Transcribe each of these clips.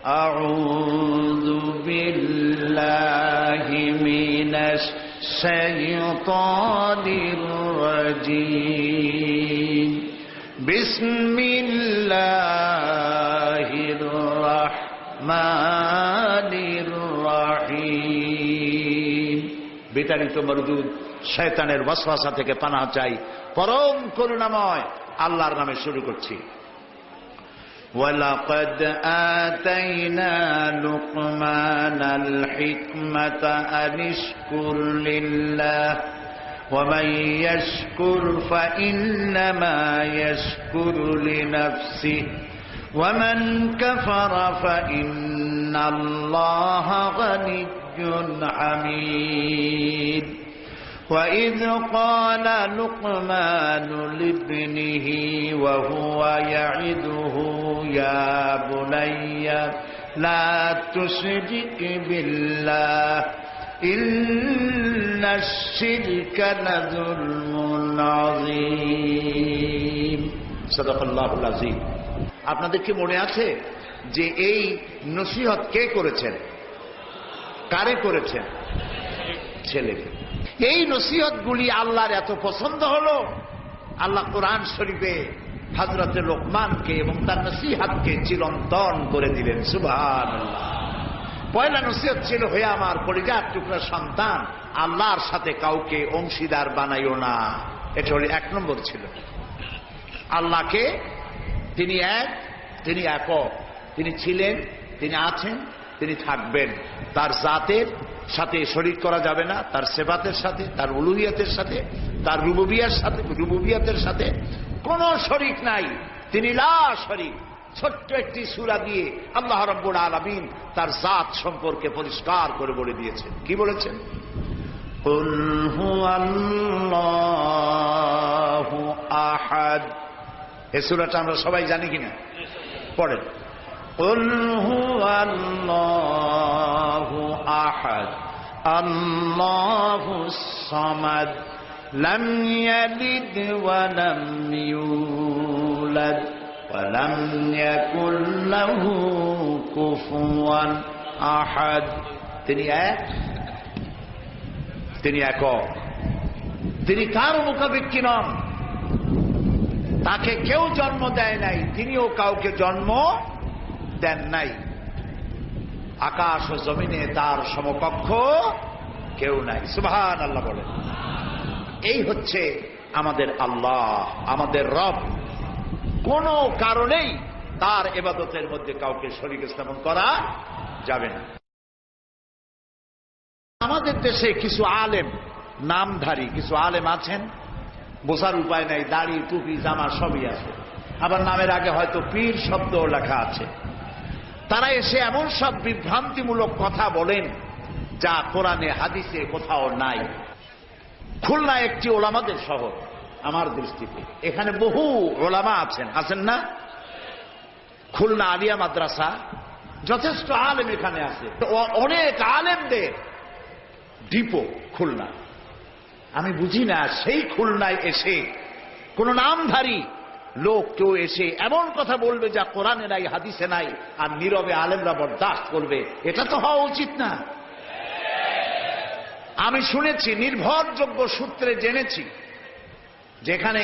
আউযু বিল্লাহি মিনাশ শাইতানির রাজীম বিসমিল্লাহির রাহমানির রাহিম। বিতাড়িত মরদুদ শয়তানের ওয়াসওয়াসা থেকে পানাহ চাই পরম করুণাময় আল্লাহর নামে শুরু করছি। وَلَقَدْ آتَيْنَا لُقْمَانَ الْحِكْمَةَ أَنِ اشْكُرْ لِلَّهِ وَمَنْ يَشْكُرْ فَإِنَّمَا يَشْكُرُ لِنَفْسِهِ وَمَنْ كَفَرَ فَإِنَّ اللَّهَ غَنِيٌّ حَمِيدٌ وَإِذْ قَالَ لُقْمَانُ لِابْنِهِ وَهُوَ يَعِظُهُ يَا بُنَيَّ لَا تُشْرِكْ بِاللَّهِ إِنَّ الشِّرْكَ لَظُلْمٌ عَظِيمٌ সাদাকাল্লাহুল আযীম। আপনাদের কি মনে আছে যে এই নসিহত কে করেছেন? কারে করেছেন? ছেলেকে। এই নসিহতগুলি আল্লাহর এত পছন্দ হলো, আল্লাহ কোরআন শরীফে হযরত লোকমানকে এবং তার নসিহতকে চিরন্তন করে দিলেন। সুবহানাল্লাহ। পয়লা নসিহত ছিল, হে আমার কলিজার টুকরা সন্তান, আল্লাহর সাথে কাউকে অংশীদার বানাইও না। এটা হল 1 নম্বর ছিল। আল্লাহকে তিনি এক, তিনি একক, তিনি ছিলেন, তিনি আছেন, তিনি থাকবেন। তার জাতের সাথে শরীক করা যাবে না, তার সিফাতের সাথে, তার উলুহিয়াতের সাথে, তার রুবুবিয়াতের সাথে কোনো শরীক নাই। তিনি লা শরীক। ছোট্ট একটি সূরা দিয়ে আল্লাহ রাব্বুল আলামিন তার জাত সম্পর্কে পরিষ্কার করে বলে দিয়েছেন। কি বলেছেন? কুল হুয়াল্লাহু আহাদ। এই সূরাটা আমরা সবাই জানি কিনা? পড়েন। কুল হুয়াল্লাহু আহাদ আল্লাহুস সামাদ লাম ইয়ালিদ ওয়া লাম ইউলাদ ওয়া লাম ইয়াকুল লাহু কুফুয়ান আহাদ। তিনি এক, তিনি একক, তিনি কারো মুখাপেক্ষী নন, তাকে কেউ জন্ম দেয় নাই, তিনিও কাউকে জন্ম দেন নাই। আকাশ ও জমিনে তার সমকক্ষ কেউ নাই। সুবহানাল্লাহ বলেন। এই হচ্ছে আমাদের আল্লাহ, আমাদের রব। কোন কারণেই তার ইবাদতের মধ্যে কাউকে শরীক স্থাপন করা যাবে না। আমাদের দেশে কিছু আলেম, নামধারী কিছু আলেম আছেন, বোঝার উপায় নাই, দাড়ি টুপি জামা সবই আছে, আবার নামের আগে হয়তো পীর শব্দ লেখা আছে। তারা এসে এমন সব বিভ্রান্তিমূলক কথা বলেন যা কোরআনে হাদিসে কোথাও নাই। খুলনা একটি ওলামাদের শহর আমার দৃষ্টিতে। এখানে বহু ওলামা আছেন, আছেন না? খুলনা আলিয়া মাদ্রাসা, যথেষ্ট আলেম এখানে আছে, অনেক আলেমদের ডিপো খুলনা। আমি বুঝি না সেই খুলনায় এসে কোন নামধারী লোক কেউ এসে এমন কথা বলবে যা কোরআনে নাই, হাদিসে নাই, আর নীরবে আলেমরা বরদাস্ত করবে। এটা তো হওয়া উচিত না। আমি শুনেছি, নির্ভরযোগ্য সূত্রে জেনেছি, যেখানে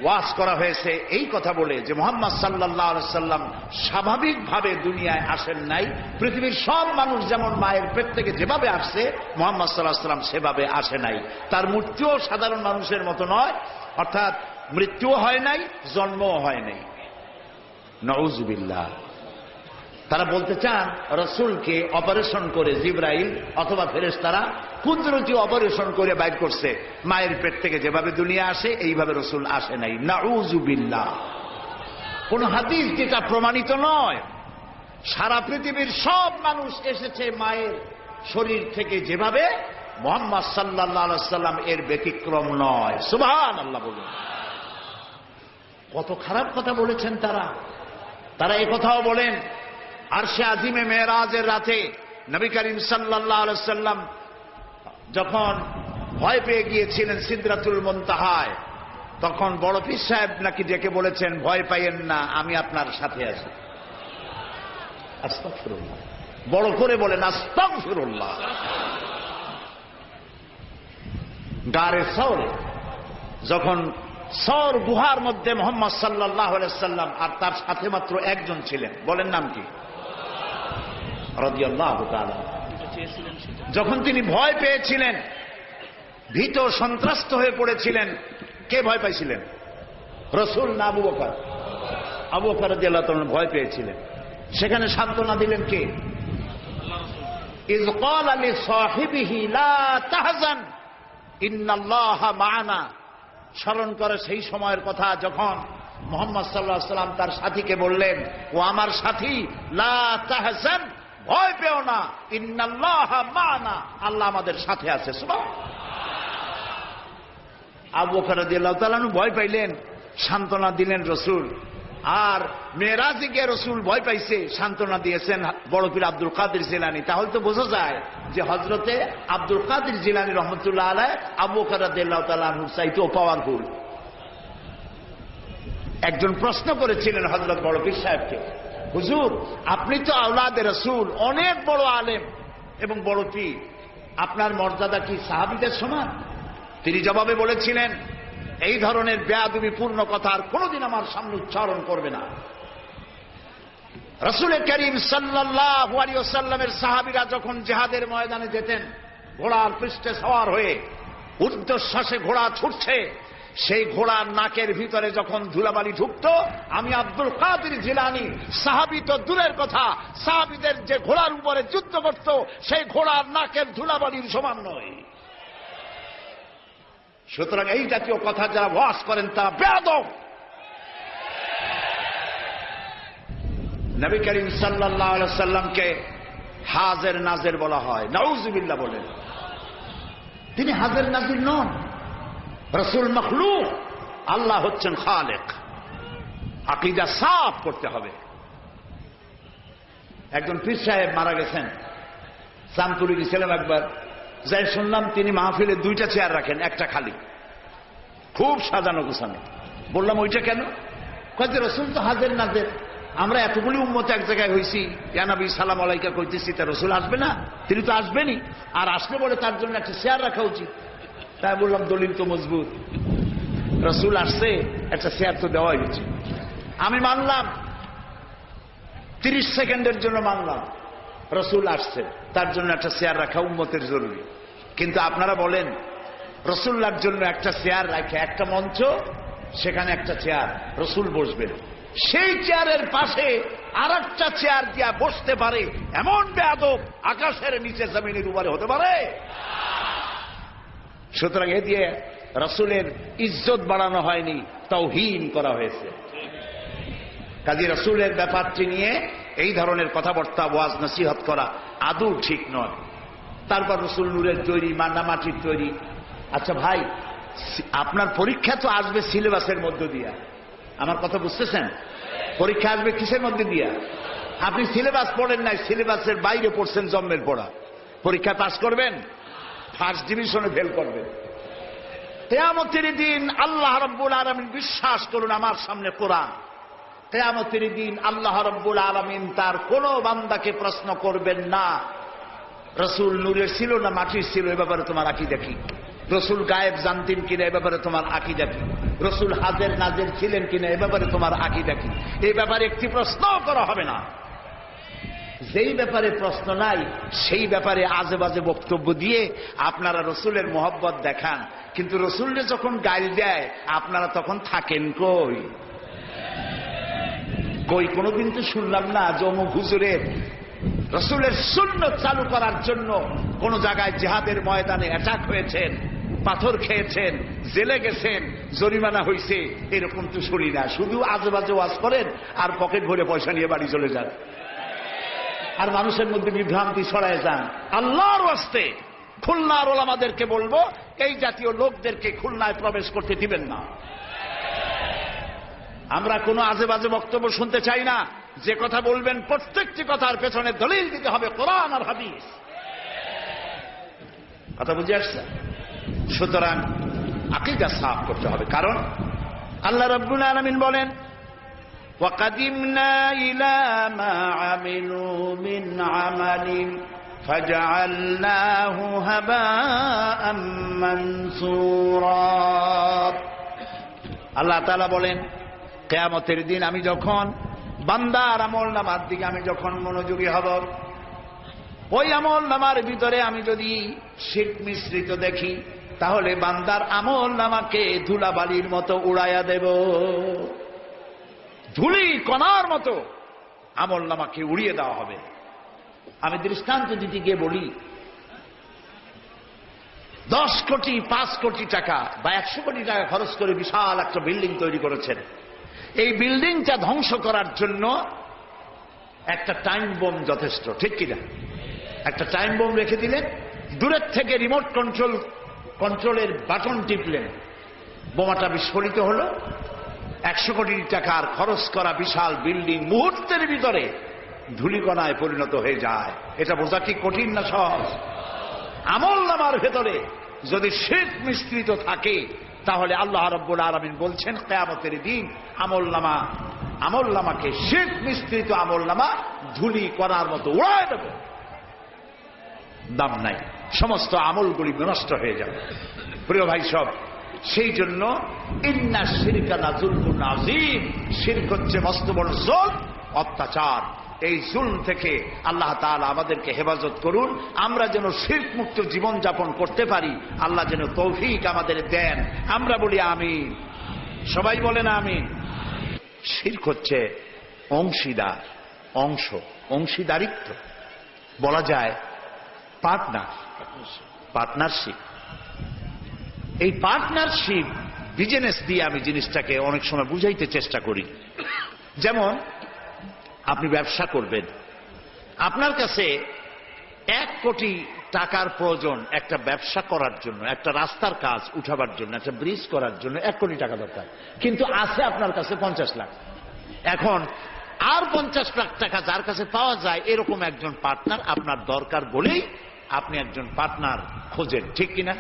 ওয়াজ করা হয়েছে এই কথা বলে যে মুহাম্মদ সাল্লাল্লাহু আলাইহি সাল্লাম স্বাভাবিকভাবে দুনিয়ায় আসেন নাই। পৃথিবীর সব মানুষ যেমন মায়ের পেট থেকে যেভাবে আসছে, মুহাম্মদ সাল্লাল্লাহু আলাইহি সাল্লাম সেভাবে আসে নাই। তার মৃত্যুও সাধারণ মানুষের মতো নয়, অর্থাৎ মৃত্যুও হয় নাই, জন্মও হয় নাই। নাউযুবিল্লাহ। তারা বলতে চান রাসূলকে অপারেশন করে জিবরাইল অথবা ফেরেশতারা কুদরতি অপারেশন করে বাইর করছে, মায়ের পেট থেকে যেভাবে দুনিয়া আসে এইভাবে রাসূল আসে নাই। নাউযুবিল্লাহ। কোন হাদিস যেটা প্রমাণিত নয়। সারা পৃথিবীর সব মানুষ এসেছে মায়ের শরীর থেকে যেভাবে, মুহাম্মদ সাল্লাল্লাহু আলাইহি সাল্লাম এর ব্যতিক্রম নয়। সুবহানাল্লাহ বলুন। কত খারাপ কথা বলেছেন তারা। তারা এই কথাও বলেন, আরশে আজিমে মেরাজের রাতে নবী করিম সাল্লাল্লাহু আলাইহি সাল্লাম যখন ভয় পেয়ে গিয়েছিলেন সিদরাতুল মুনতাহায়, তখন বড় পীর সাহেব নাকি ডেকে বলেছেন, ভয় পাইয়েন না, আমি আপনার সাথে আছি। আস্তাগফিরুল্লাহ, বড় করে বলেন আস্তাগফিরুল্লাহ। গারে সওরে যখন সওর গুহার মধ্যে মুহাম্মদ সাল্লাল্লাহু আলাইহি সাল্লাম আর তার সাথে মাত্র একজন ছিলেন, বলেন নাম কি? রাদিয়াল্লাহু তাআলা। যখন তিনি ভয় পেয়েছিলেন, ভীত সন্ত্রস্ত হয়ে পড়েছিলেন, কে ভয় পাইছিলেন? রাসূল না আবু বকর? আবু বকর রাদিয়াল্লাহু তাআলা ভয় পেয়েছিলেন। সেখানে সান্ত্বনা দিলেন কে? ইয ক্বালা লিসাহিবিহি লা তাহজান ইন্নাল্লাহা মা'ানা। স্মরণ করে সেই সময়ের কথা যখন মুহাম্মদ সাল্লাল্লাহু আলাইহি ওয়াসাল্লাম তার সাথীকে বললেন, ও আমার সাথী, লা তাহজান, ভয় পেও না, ইন্নাল্লাহা মা'ানা, আল্লাহ আমাদের সাথে আছে। সুবহানাল্লাহ। আবু বকর রাদিয়াল্লাহু তাআলা ভয় পাইলেন, সান্ত্বনা দিলেন রাসূল। আর মেরাজে গিয়ে রাসূল ভয় পাইছে, সান্ত্বনা দিয়েছেন বড় পীর আব্দুল কাদের জিলানী। তাহলে তো বোঝা যায় যে হযরতে আব্দুল কাদের জিলানী রহমাতুল্লাহ আলাইহি আবু বকর রাদিয়াল্লাহু তাআলা আনহুর চাইতেও পাওয়ারফুল। একজন প্রশ্ন করেছিলেন হযরত বড় পীর সাহেবকে, হুজুর আপনি তো আওলাদে রাসূল, অনেক বড় আলেম এবং বড় পীর, আপনার মর্যাদা কি সাহাবীদের সমান? তিনি জবাবে বলেছিলেন, এই ধরনের বেয়াদবিপূর্ণ কথা আর কোনদিন আমার সামনে উচ্চারণ করবে না। রাসূল করিম সাল্লাল্লাহু আলাইহি ওয়াসাল্লামের সাহাবীরা যখন জিহাদের ময়দানে যেতেন, ঘোড়ার পৃষ্ঠে সওয়ার হয়ে ঊর্ধ্বশ্বাসে ঘোড়া ছুটছে, সেই ঘোড়ার নাকের ভিতরে যখন ধুলাবালি ঢুকত, আমি আব্দুল কাদের জিলানী, সাহাবী তো দূরের কথা, সাহাবীদের যে ঘোড়ার উপরে যুদ্ধ করত সেই ঘোড়ার নাকের ধুলাবালির সমান নয়। সুতরাং এই জাতীয় কথা যারা ওয়াজ করেন তারা বেয়াদব। নবী করিম সাল্লাল্লাহু আলাইহি ওয়াসাল্লামকে হাজির নাজির বলা হয়, নাউযুবিল্লাহ বলেন। তিনি হাজির নাজির নন, রাসূল মখলুক, আল্লাহ হচ্ছেন খালেক। আকীদা সাফ করতে হবে। একজন পীর সাহেব মারা গেছেন, চাঁদপুরে গেছিলাম একবার, যাই শুনলাম তিনি মাহফিলে 2টা চেয়ার রাখেন, একটা খালি, খুব সাজানো গোছানো। বললাম ওইটা কেন? কয়েছে রাসূল তো হাজির নাজির, আমরা এতগুলি উম্মত এক জায়গায় হয়েছি, ইয়া নবী সালাম আলাইকা কইতেছি, তা রাসূল আসবে না? তিনি তো আসবেনই, আর আসলে বলে তার জন্য একটা চেয়ার রাখা উচিত। তাই বললাম দলিল তো মজবুত, রাসূল আসছে, একটা চেয়ার তো দেওয়াই উচিত। আমি মানলাম, 30 সেকেন্ডের জন্য মানলাম, রাসূল আসছে, তার জন্য একটা চেয়ার রাখা উম্মতের জরুরি। কিন্তু আপনারা বলেন রাসূলুল্লাহর জন্য একটা চেয়ার রাখে, একটা মঞ্চ, সেখানে একটা চেয়ার, রাসূল বসবেন, সেই চেয়ারের পাশে আর একটা চেয়ার দিয়া বসতে পারে এমন বেয়াদব আকাশের নিচে জমিনের উপরে হতে পারে? সুতরাং এ দিয়ে রাসূলের ইজ্জত বাড়ানো হয়নি, তাওহীন করা হয়েছে। কাজী রাসূলের ব্যাপারটি নিয়ে এই ধরনের কথাবার্তা, ওয়াজ নসিহত করা আদৌ ঠিক নয়। তারপর রাসূল নূরের তৈরি, মান্না মাটির তৈরি। আচ্ছা ভাই, আপনার পরীক্ষা তো আসবে সিলেবাসের মধ্য দিয়া, আমার কথা বুঝতেছেন? পরীক্ষা আসবে কিসের মধ্যে দিয়া? আপনি সিলেবাস পড়েন নাই, সিলেবাসের বাইরে পড়ছেন, জন্মের পড়া। পরীক্ষা পাস করবেন, ফার্স্ট ডিভিশনে ফেল করবেন। কিয়ামতের দিন আল্লাহ রাব্বুল আলামিন, বিশ্বাস করুন আমার সামনে কোরআন, কিয়ামতের দিন আল্লাহ রাব্বুল আলামিন তার কোন বান্দাকে প্রশ্ন করবেন না, রাসূল নূরের ছিল না মাটির ছিল, এ ব্যাপারে তোমার আকীদা কি? রাসূল গায়েব জানতেন কিনা, এ ব্যাপারে তোমার আকীদা কি? রাসূল হাজির নাজির ছিলেন কিনা, এ ব্যাপারে তোমার আকীদা কি? এই ব্যাপারে একটি প্রশ্ন করা হবে না। যেই ব্যাপারে প্রশ্ন নাই সেই ব্যাপারে আজে বাজে বক্তব্য দিয়ে আপনারা রাসূলের মহব্বত দেখান, কিন্তু রাসূলকে যখন গাইল দেয় আপনারা তখন থাকেন কই? কই কোনোদিন তো শুনলাম না যে অমুক হুজুরের রাসূলের সুন্নাত চালু করার জন্য কোন জায়গায় জিহাদের ময়দানে অ্যাটাক হয়েছেন, পাথর খেয়েছেন, জেলে গেছেন, জরিমানা হয়েছে, এরকম তো শুনি না। শুধু আজেবাজে ওয়াজ করেন আর পকেট ভরে পয়সা নিয়ে বাড়ি চলে যান, আর মানুষের মধ্যে বিভ্রান্তি ছড়ায় যান। আল্লাহর ওয়াস্তে খুলনার ওলামাদেরকে বলবো, এই জাতীয় লোকদেরকে খুলনায় প্রবেশ করতে দিবেন না। আমরা কোনো আজেবাজে বক্তব্য শুনতে চাই না। যে কথা বলবেন প্রত্যেকটি কথার পেছনে দলিল দিতে হবে, কোরআন আর হাদিস। কথা বুঝে আসছে? সুতরাং আকীদা সাফ করতে হবে। কারণ আল্লাহ রাব্বুল আলামিন বলেন, وقدمنا إلى ما عملوا من عمل فجعلناه هباء منثورا। আল্লাহ তাআলা বলেন, কিয়ামতের দিন আমি যখন বান্দার আমলনামার দিকে আমি যখন মনোযোগী হব, ওই আমলনামার ভিতরে আমি যদি শিরক মিশ্রিত দেখি, তাহলে বান্দার আমলনামাকে ধুলাবালির মতো উড়াইয়া দেব। ধুলি কণার মতো আমলনামাকে উড়িয়ে দেওয়া হবে। আমি দৃষ্টান্ত দিতে গিয়ে বলি, 10 কোটি 5 কোটি টাকা বা 100 কোটি টাকা খরচ করে বিশাল একটা বিল্ডিং তৈরি করেছেন। এই বিল্ডিংটা ধ্বংস করার জন্য একটা টাইম বোম যথেষ্ট, ঠিক কিনা? একটা টাইম বোম রেখে দিলেন, দূরের থেকে রিমোট কন্ট্রোলের বাটন টিপলেন, বোমাটা বিস্ফোরিত হলো। 100 কোটি টাকার খরচ করা বিশাল বিল্ডিং মুহূর্তের ভিতরে ধূলিকণায় পরিণত হয়ে যায়। এটা বোঝা কি কঠিন না সহজ? আমলনামার ভেতরে যদি শিরক মিশ্রিত থাকে, তাহলে আল্লাহ রাব্বুল আলামিন বলছেন কিয়ামতের দিন আমলনামাকে শিরক মিশ্রিত আমলনামা ধূলি কণার মতো উড়ায় দেব। দাম নাই, সমস্ত আমলগুলি নষ্ট হয়ে যাবে। প্রিয় ভাই সব, সেই জন্য ইন্না শিরকা লাযুলমুন আযীম, শিরক হচ্ছে মস্ত বড় জুলম, অত্যাচার। এই জুলম থেকে আল্লাহ তাআলা আমাদেরকে হেফাজত করুন। আমরা যেন শিরক মুক্ত জীবন যাপন করতে পারি, আল্লাহ যেন তৌফিক আমাদের দেন। আমরা বলি আমিন, সবাই বলেন আমিন। শিরক হচ্ছে অংশীদারিত্ব, বলা যায় পার্টনারশিপ। এই পার্টনারশিপ বিজনেস দিয়ে আমি জিনিসটাকে অনেক সময় বুঝাইতে চেষ্টা করি। যেমন আপনি ব্যবসা করবেন, আপনার কাছে 1 কোটি টাকার প্রয়োজন একটা ব্যবসা করার জন্য, একটা রাস্তার কাজ উঠাবার জন্য, একটা ব্রিজ করার জন্য 1 কোটি টাকা দরকার, কিন্তু আছে আপনার কাছে 50 লাখ। এখন আর 50 লাখ টাকা যার কাছে পাওয়া যায়, এরকম একজন পার্টনার আপনার দরকার বলেই আপনি একজন পার্টনার খোঁজেন, ঠিক কিনা?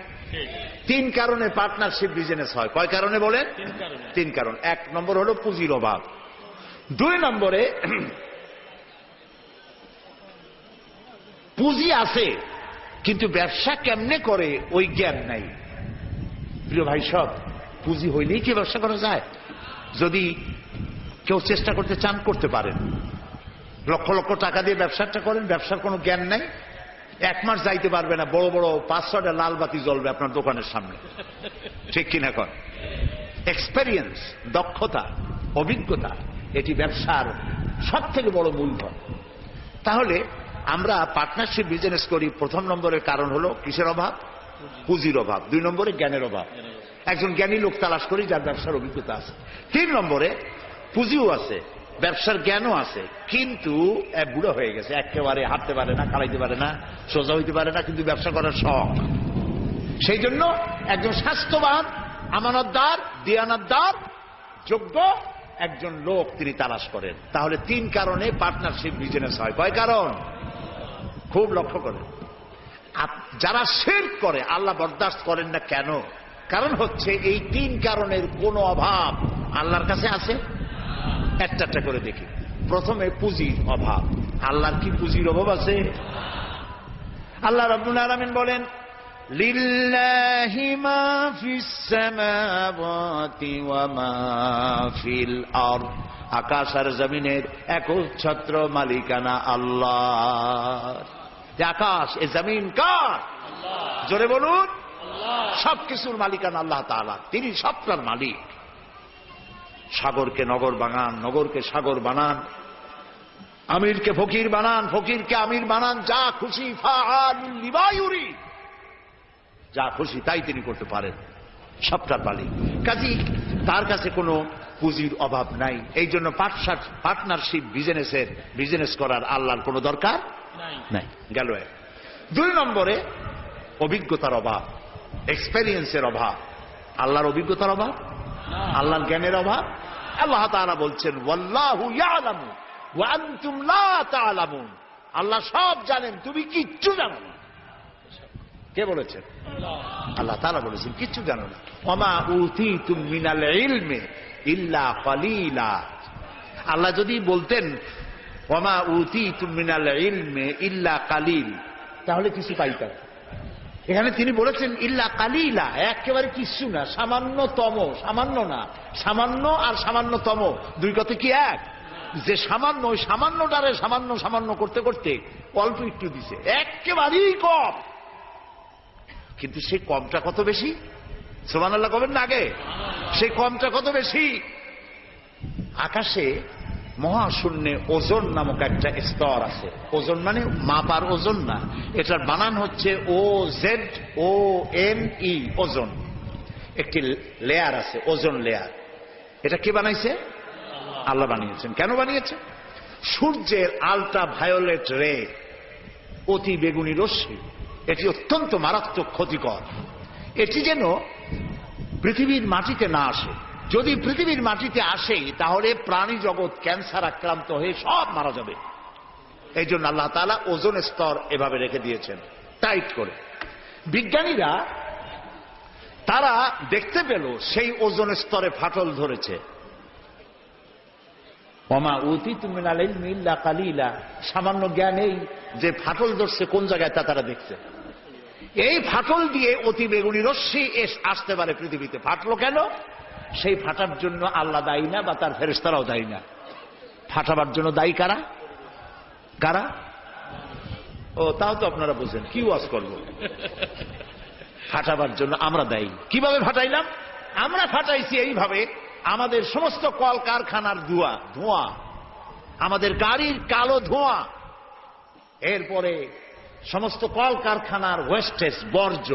3 কারণে পার্টনারশিপ বিজনেস হয়। কয় কারণে বলেন? 3 কারণ। 1 নম্বর হলো পুঁজির অভাব, 2 নম্বরে পুঁজি আছে কিন্তু ব্যবসা কেমনে করে ওই জ্ঞান নাই। প্রিয় ভাই সব, পুঁজি হইলেই কি ব্যবসা করা যায়? যদি কেউ চেষ্টা করতে চান, করতে পারেন। লক্ষ লক্ষ টাকা দিয়ে ব্যবসাটা করেন, ব্যবসার কোনো জ্ঞান নাই, 1 মাস যাইতে পারবে না, বড় বড় 5-6টা লাল বাতি জ্বলবে আপনার দোকানের সামনে, ঠিক কিনা? কর এক্সপেরিয়েন্স, দক্ষতা, অভিজ্ঞতা, এটি ব্যবসার সব থেকে বড় মূলধন। তাহলে আমরা পার্টনারশিপ বিজনেস করি, 1 নম্বরের কারণ হলো কিসের অভাব? পুঁজির অভাব। 2 নম্বরে জ্ঞানের অভাব, একজন জ্ঞানী লোক তালাশ করি যার ব্যবসার অভিজ্ঞতা আছে। 3 নম্বরে পুঁজিও আছে, ব্যবসার জ্ঞানও আছে, কিন্তু বুড়ো হয়ে গেছে, একেবারে হাঁটতে পারে না, খাড়াইতে পারে না, সোজা হইতে পারে না, কিন্তু ব্যবসা করার শখ। সেই জন্য একজন স্বাস্থ্যবান, আমানতদার, দিয়ানতদার, যোগ্য একজন লোক তিনি তালাশ করেন। তাহলে 3 কারণে পার্টনারশিপ বিজনেস হয়। কয় কারণ? খুব লক্ষ্য করেন। যারা শিরক করে আল্লাহ বরদাস্ত করেন না কেন? কারণ হচ্ছে এই 3 কারণের কোন অভাব আল্লাহর কাছে আছে? একটা করে দেখি। প্রথমে পুঁজির অভাব। আল্লাহর কি পুঁজির অভাব আছে? আল্লাহ রাব্বুল আলামিন বলেন, লিল্লাহি মা ফিস সামাওয়াতি ওয়া মা ফিল আরদ, আকাশ আর জমিনের একচ্ছত্র মালিকানা আল্লাহর। আকাশ এ জমিন কার? আল্লাহ। জোরে বলুন, আল্লাহ। সবকিছুর মালিকানা আল্লাহ তাআলা, তিনি সবটার মালিক। সাগরকে নগর বানান, নগরকে সাগর বানান, আমিরকে ফকির বানান, ফকিরকে আমির বানান, যা খুশি ফাআলুল লিমা ইউরিদ, যা খুশি তাই তিনি করতে পারেন, সবটার মালিক। কাজেই তার কাছে কোনো পুঁজির অভাব নাই। এই জন্য পার্টনারশিপ বিজনেস করার আল্লাহর কোনো দরকার নাই। গেল 1। 2 নম্বরে অভিজ্ঞতার অভাব, এক্সপেরিয়েন্সের অভাব। আল্লাহর অভিজ্ঞতার অভাব, আল্লাহর জ্ঞানের অভাব। আল্লাহ তাআলা বলছেন, ওয়াল্লাহু ইয়ালামু ওয়া আনতুম লা তা'লামুন, আল্লাহ সব জানেন, তুমি কিচ্ছু জানো না। কে বলেছেন? আল্লাহ তাআলা বলেছেন, কিচ্ছু জানো না। ওমা উতীতুম মিনাল ইলমি ইল্লা কালিলা, আল্লাহ যদি বলতেন ওয়ামা উতীতুম মিনাল ইলমি ইল্লা কালিল, তাহলে কিছু পাইতাম। এখানে তিনি বলেছেন ইল্লা কালিলা, একেবারে কিছু না, সামান্যতম। সামান্য না, সামান্য আর সামান্যতম দুই কথা কি এক? যে সামান্য, ওই সামান্যটারে সামান্য সামান্য করতে করতে অল্প একটু দিছে, একেবারেই কম। কিন্তু সেই কমটা কত বেশি? সুবহানাল্লাহ কবেন না আগে? সেই কমটা কত বেশি? আকাশে মহাশূন্যে ওজন নামক একটা স্তর আছে। ওজন মানে মাপার ওজন না, এটার বানান হচ্ছে OZONE, ওজন। একটি লেয়ার আছে, ওজন লেয়ার। এটা কে বানাইছে? আল্লাহ বানিয়েছেন। কেন বানিয়েছে? সূর্যের আলট্রা ভায়োলেট রে, অতি বেগুনি রশ্মি, এটি অত্যন্ত মারাত্মক ক্ষতিকর। এটি যেন পৃথিবীর মাটিতে না আসে। যদি পৃথিবীর মাটিতে আসে তাহলে প্রাণী জগৎ ক্যান্সার আক্রান্ত হয়ে সব মারা যাবে। এই জন্য আল্লাহ তাআলা ওজোন স্তর এভাবে রেখে দিয়েছেন টাইট করে। বিজ্ঞানীরা তারা দেখতে পেল সেই ওজোন স্তরে ফাটল ধরেছে। ওয়ামা উতীতুম মিনাল ইলমি ইল্লা কালিলা, সামান্য জ্ঞান এই যে ফাটল ধরছে কোন জায়গায় তা তারা দেখছে। এই ফাটল দিয়ে অতি বেগুনি রশ্মি আসতে পারে পৃথিবীতে। ফাটলো কেন? সেই ফাটার জন্য আল্লাহ দায়ী না, বা তার ফেরেশতারাও দায়ী না। ফাটাবার জন্য দায়ী কারা? কারা? ও তাও তো আপনারা বুঝেন, কি ওয়াজ করবো। ফাটাবার জন্য আমরা দায়ী। কিভাবে ফাটাইলাম? আমরা ফাটাইছি এইভাবে, আমাদের সমস্ত কল কারখানার ধোঁয়া, আমাদের গাড়ির কালো ধোঁয়া, এরপরে সমস্ত কল কারখানার ওয়েস্টেজ, বর্জ্য,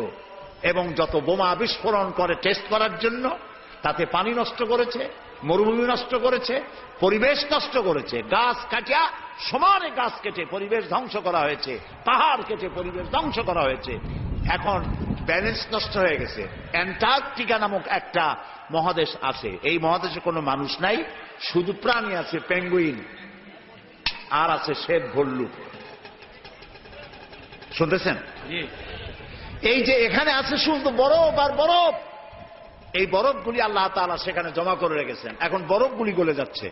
এবং যত বোমা বিস্ফোরণ করে টেস্ট করার জন্য, তাতে পানি নষ্ট করেছে, মরুভূমি নষ্ট করেছে, পরিবেশ নষ্ট করেছে। গাছ কাটিয়া সমানে গাছ কেটে পরিবেশ ধ্বংস করা হয়েছে, পাহাড় কেটে পরিবেশ ধ্বংস করা হয়েছে। এখন ব্যালেন্স নষ্ট হয়ে গেছে। অ্যান্টার্কটিকা নামক একটা মহাদেশ আছে, এই মহাদেশে কোনো মানুষ নাই, শুধু প্রাণী আছে, পেঙ্গুইন, আর আছে শ্বেত ভল্লুক। শুনতেছেন? এই যে এখানে আছে শুধু বরফ আর বরফ। এই বরফগুলি আল্লাহ তাআলা সেখানে জমা করে রেখেছেন। এখন বরফগুলি গলে যাচ্ছে,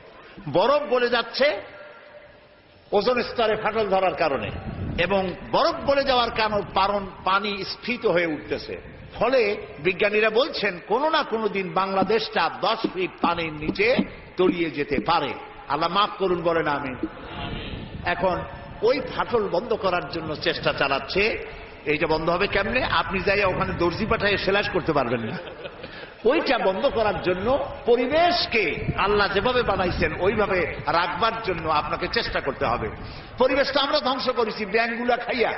বরফ গলে যাচ্ছে ওজোন স্তরে ফাটল ধরার কারণে, এবং বরফ গলে যাওয়ার কারণ পানি স্ফীত হয়ে উঠতেছে। ফলে বিজ্ঞানীরা বলছেন কোনো না কোনো দিন বাংলাদেশটা 10 ফিট পানির নিচে তলিয়ে যেতে পারে। আল্লাহ মাফ করুন, বলেন আমিন। এখন ওই ফাটল বন্ধ করার জন্য চেষ্টা চালাচ্ছে। এইটা বন্ধ হবে কেমনে? আপনি যাই ওখানে দর্জি পাঠায় সেলাই করতে পারবেন না। ওইটা বন্ধ করার জন্য পরিবেশকে আল্লাহ যেভাবে বানাইছেন ওইভাবে রাখবার জন্য আপনাকে চেষ্টা করতে হবে। পরিবেশটা আমরা ধ্বংস করেছি ব্যাঙগুলা খাইয়া।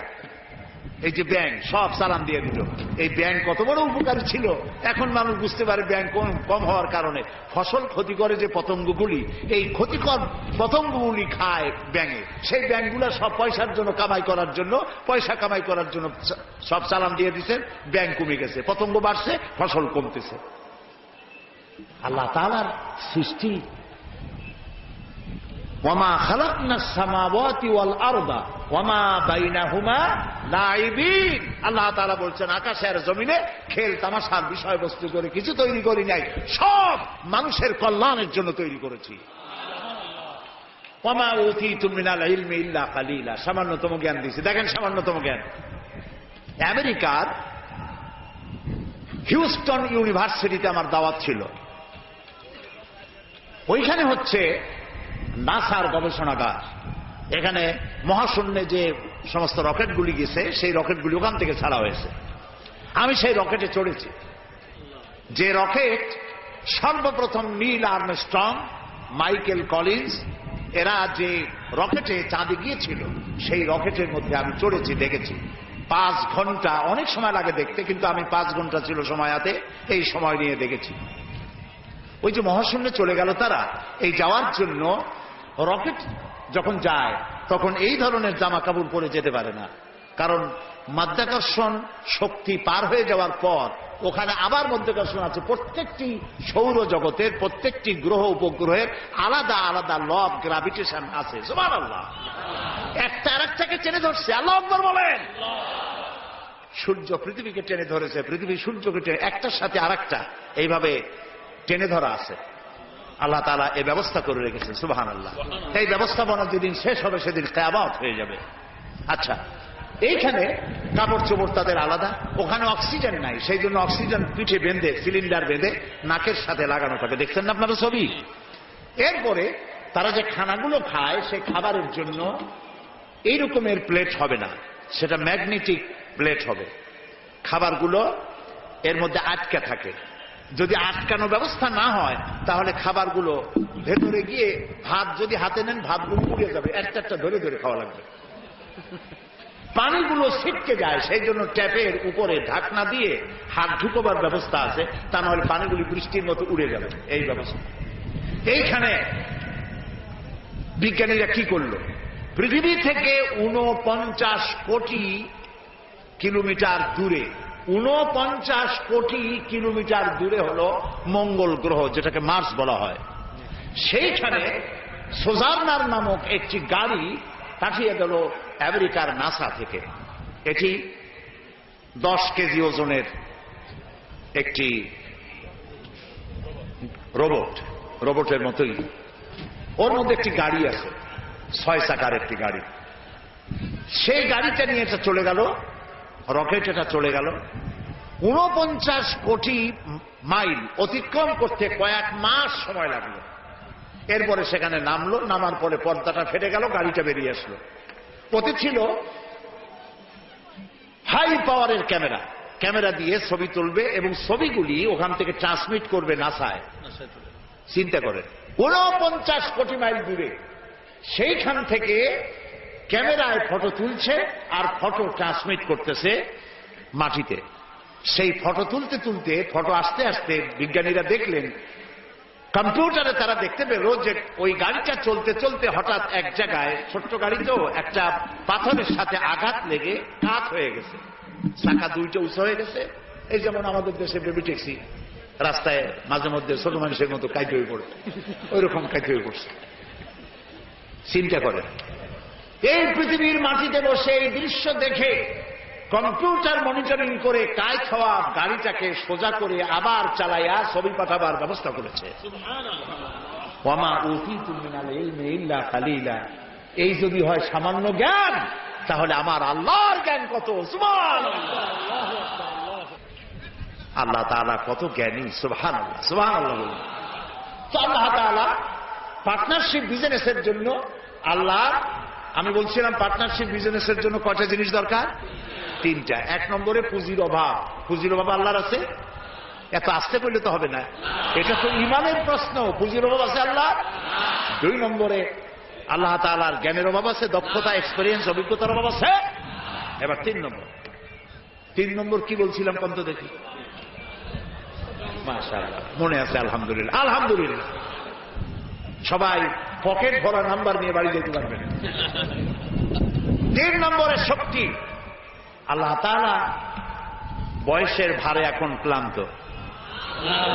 এই যে ব্যাঙ সব চালান দিয়ে দিল। এই ব্যাঙ কত বড় উপকারী ছিল, এখন মানুষ বুঝতে পারে ব্যাঙ কম হওয়ার কারণে ফসল ক্ষতি করে যে পতঙ্গগুলি, এই ক্ষতিকর পতঙ্গগুলি খায় ব্যাঙে। সেই ব্যাঙগুলা সব পয়সার জন্য কামাই করার জন্য, পয়সা কামাই করার জন্য সব চালান দিয়ে দিচ্ছেন, ব্যাঙ কমে গেছে, পতঙ্গ বাড়ছে, ফসল কমতেছে। আল্লাহ তাআলার সৃষ্টি। ওয়ামা খালাকনাস সামাওয়াতি ওয়াল আরদা ওয়ামা বাইনাহুমা লাইবিন। আল্লাহ তাআলা বলছেন আকাশ আর জমিনে খেল তামাশার বিষয়বস্তু করে কিছু তৈরি করি নাই, সব মানুষের কল্যাণের জন্য তৈরি করেছি। ওয়ামা উতীতুম মিনাল ইলমি ইল্লা কালিলা, সামান্যতম জ্ঞান দিয়েছি। দেখেন সামান্যতম জ্ঞান। আমেরিকার হিউস্টন ইউনিভার্সিটিতে আমার দাওয়াত ছিল। ওইখানে হচ্ছে নাসার গবেষণাগার। এখানে মহাশূন্যে যে সমস্ত রকেটগুলি গেছে সেই রকেটগুলি ওখান থেকে ছাড়া হয়েছে। আমি সেই রকেটে চড়েছি, যে রকেট সর্বপ্রথম নীল আর্মস্ট্রং, মাইকেল কলিন্স এরা যে রকেটে চাঁদে গিয়েছিল সেই রকেটের মধ্যে আমি চড়েছি, দেখেছি। 5 ঘন্টা, অনেক সময় লাগে দেখতে, কিন্তু আমি 5 ঘন্টা ছিল সময় হাতে, এই সময় নিয়ে দেখেছি। ওই যে মহাশূন্যে চলে গেল তারা, এই যাওয়ার জন্য রকেট যখন যায় তখন এই ধরনের জামা কাপড় পরে যেতে পারে না, কারণ মাধ্যাকর্ষণ শক্তি পার হয়ে যাওয়ার পর ওখানে আবার মাধ্যাকর্ষণ আছে। প্রত্যেকটি সৌরজগতের প্রত্যেকটি গ্রহ উপগ্রহের আলাদা আলাদা ল অফ গ্রাভিটেশন আছে। সুবহানাল্লাহ। একটা আরেকটাকে টেনে ধরছে। আল্লাহু আকবার বলেন। সূর্য পৃথিবীকে টেনে ধরেছে, পৃথিবী সূর্যকে টেনে, একটার সাথে আরেকটা এইভাবে টেনে ধরা আছে। আল্লাহ তাআলা এই ব্যবস্থা করে রেখেছেন, সুবহানাল্লাহ। এই ব্যবস্থাপনা যেদিন শেষ হবে সেদিন কিয়ামত হয়ে যাবে। আচ্ছা, এইখানে কাপড় চোপড় তাদের আলাদা, ওখানে অক্সিজেন নাই, সেই জন্য অক্সিজেন পিঠে বেঁধে, সিলিন্ডার বেঁধে নাকের সাথে লাগানো থাকে, দেখছেন না আপনারা ছবি। এরপরে তারা যে খানাগুলো খায় সেই খাবারের জন্য এই রকমের প্লেট হবে না, সেটা ম্যাগনেটিক প্লেট হবে। খাবারগুলো এর মধ্যে আটকে থাকে, যদি আটকানো ব্যবস্থা না হয় তাহলে খাবারগুলো ভেতরে গিয়ে ভাত যদি হাতে নেন ভাতগুলো উড়ে যাবে, একটা একটা ধরে ধরে খাওয়া লাগবে। পানিগুলো ছিটকে যায়, সেই জন্য ট্যাপের উপরে ঢাকনা দিয়ে হাত ঢুকোবার ব্যবস্থা আছে, তা নাহলে পানিগুলি বৃষ্টির মতো উড়ে যাবে, এই ব্যবস্থা। এইখানে বিজ্ঞানীরা কি করলো, পৃথিবী থেকে 49 কোটি কিলোমিটার দূরে, 49 কোটি কিলোমিটার দূরে হলো মঙ্গল গ্রহ, যেটাকে মার্স বলা হয়। সেইখানে সোজার্নার নামক একটি গাড়ি পাঠিয়ে গেল আমেরিকার নাসা থেকে। এটি 10 কেজি ওজনের একটি রোবটের মতোই, ওর মধ্যে একটি গাড়ি আছে, 6 চাকার একটি গাড়ি। সেই গাড়িটা নিয়ে এটা চলে গেল, রকেট এটা চলে গেল 49 কোটি মাইল অতিক্রম করতে কয়েক মাস সময় লাগলো। এরপরে সেখানে নামলো, নামার পরে পর্দাটা ফেটে গেল, গাড়িটা বেরিয়ে আসলো। ওতে ছিল হাই পাওয়ারের ক্যামেরা দিয়ে ছবি তুলবে এবং ছবিগুলি ওখান থেকে ট্রান্সমিট করবে নাসায়। চিন্তা করেন, 49 কোটি মাইল দূরে, সেইখান থেকে ক্যামেরায় ফটো তুলছে আর ফটো ট্রান্সমিট করতেছে মাটিতে। সেই ফটো তুলতে তুলতে, ফটো আসতে আসতে বিজ্ঞানীরা দেখলেন, কম্পিউটারে তারা দেখতে পেল যে ওই গাড়িটা চলতে চলতে হঠাৎ এক জায়গায়, ছোট্ট গাড়ি তো, একটা পাথরের সাথে আঘাত লেগে কাত হয়ে গেছে, চাকা দুইটা উঁচু হয়ে গেছে। এই যেমন আমাদের দেশে বেবি ট্যাক্সি রাস্তায় মাঝে মধ্যে ছোট মানুষের মতো কাইতে হয়ে পড়ে, ওই রকম কাইতে হয়ে পড়ছে। চিন্তা করে, এই পৃথিবীর মাটিতে বসে এই দৃশ্য দেখে কম্পিউটার মনিটরিং করে কায় খাওয়া গাড়িটাকে সোজা করে আবার চালাইয়া ছবি পাঠাবার ব্যবস্থা করেছে। ওয়ামা উতীতুম মিনাল ইলমি ইল্লা কালিলা। এই যদি হয় সামান্য জ্ঞান, তাহলে আমার আল্লাহর জ্ঞান কত! সুবহানাল্লাহ, আল্লাহ তাআলা কত জ্ঞানী! সুবহানাল্লাহ, সুবহানাল্লাহ। তো আল্লাহ তাআলা পার্টনারশিপ বিজনেসের জন্য, আল্লাহ, আমি বলছিলাম পার্টনারশিপ বিজনেসের জন্য কয়টা জিনিস দরকার? 3টা। 1 নম্বরে পুঁজির অভাব। পুঁজির অভাব আল্লাহর আছে? এত আসতে বললে তো হবে না, এটা তো ইমানের প্রশ্ন। পুঁজির অভাব আছে আল্লাহ? 2 নম্বরে আল্লাহ তাআলার জ্ঞানের অভাব আছে, দক্ষতা, এক্সপেরিয়েন্স, অভিজ্ঞতার অভাব আছে। এবার 3 নম্বর কি বলছিলাম কত দেখি? মাশাআল্লাহ, মনে আছে? আলহামদুলিল্লাহ, আলহামদুলিল্লাহ। সবাই পকেট ভরা নাম্বার নিয়ে বাড়ি যেতে পারবেন। 3 নম্বরের শক্তি। আল্লাহ তাআলা বয়সের ভারে এখন ক্লান্ত।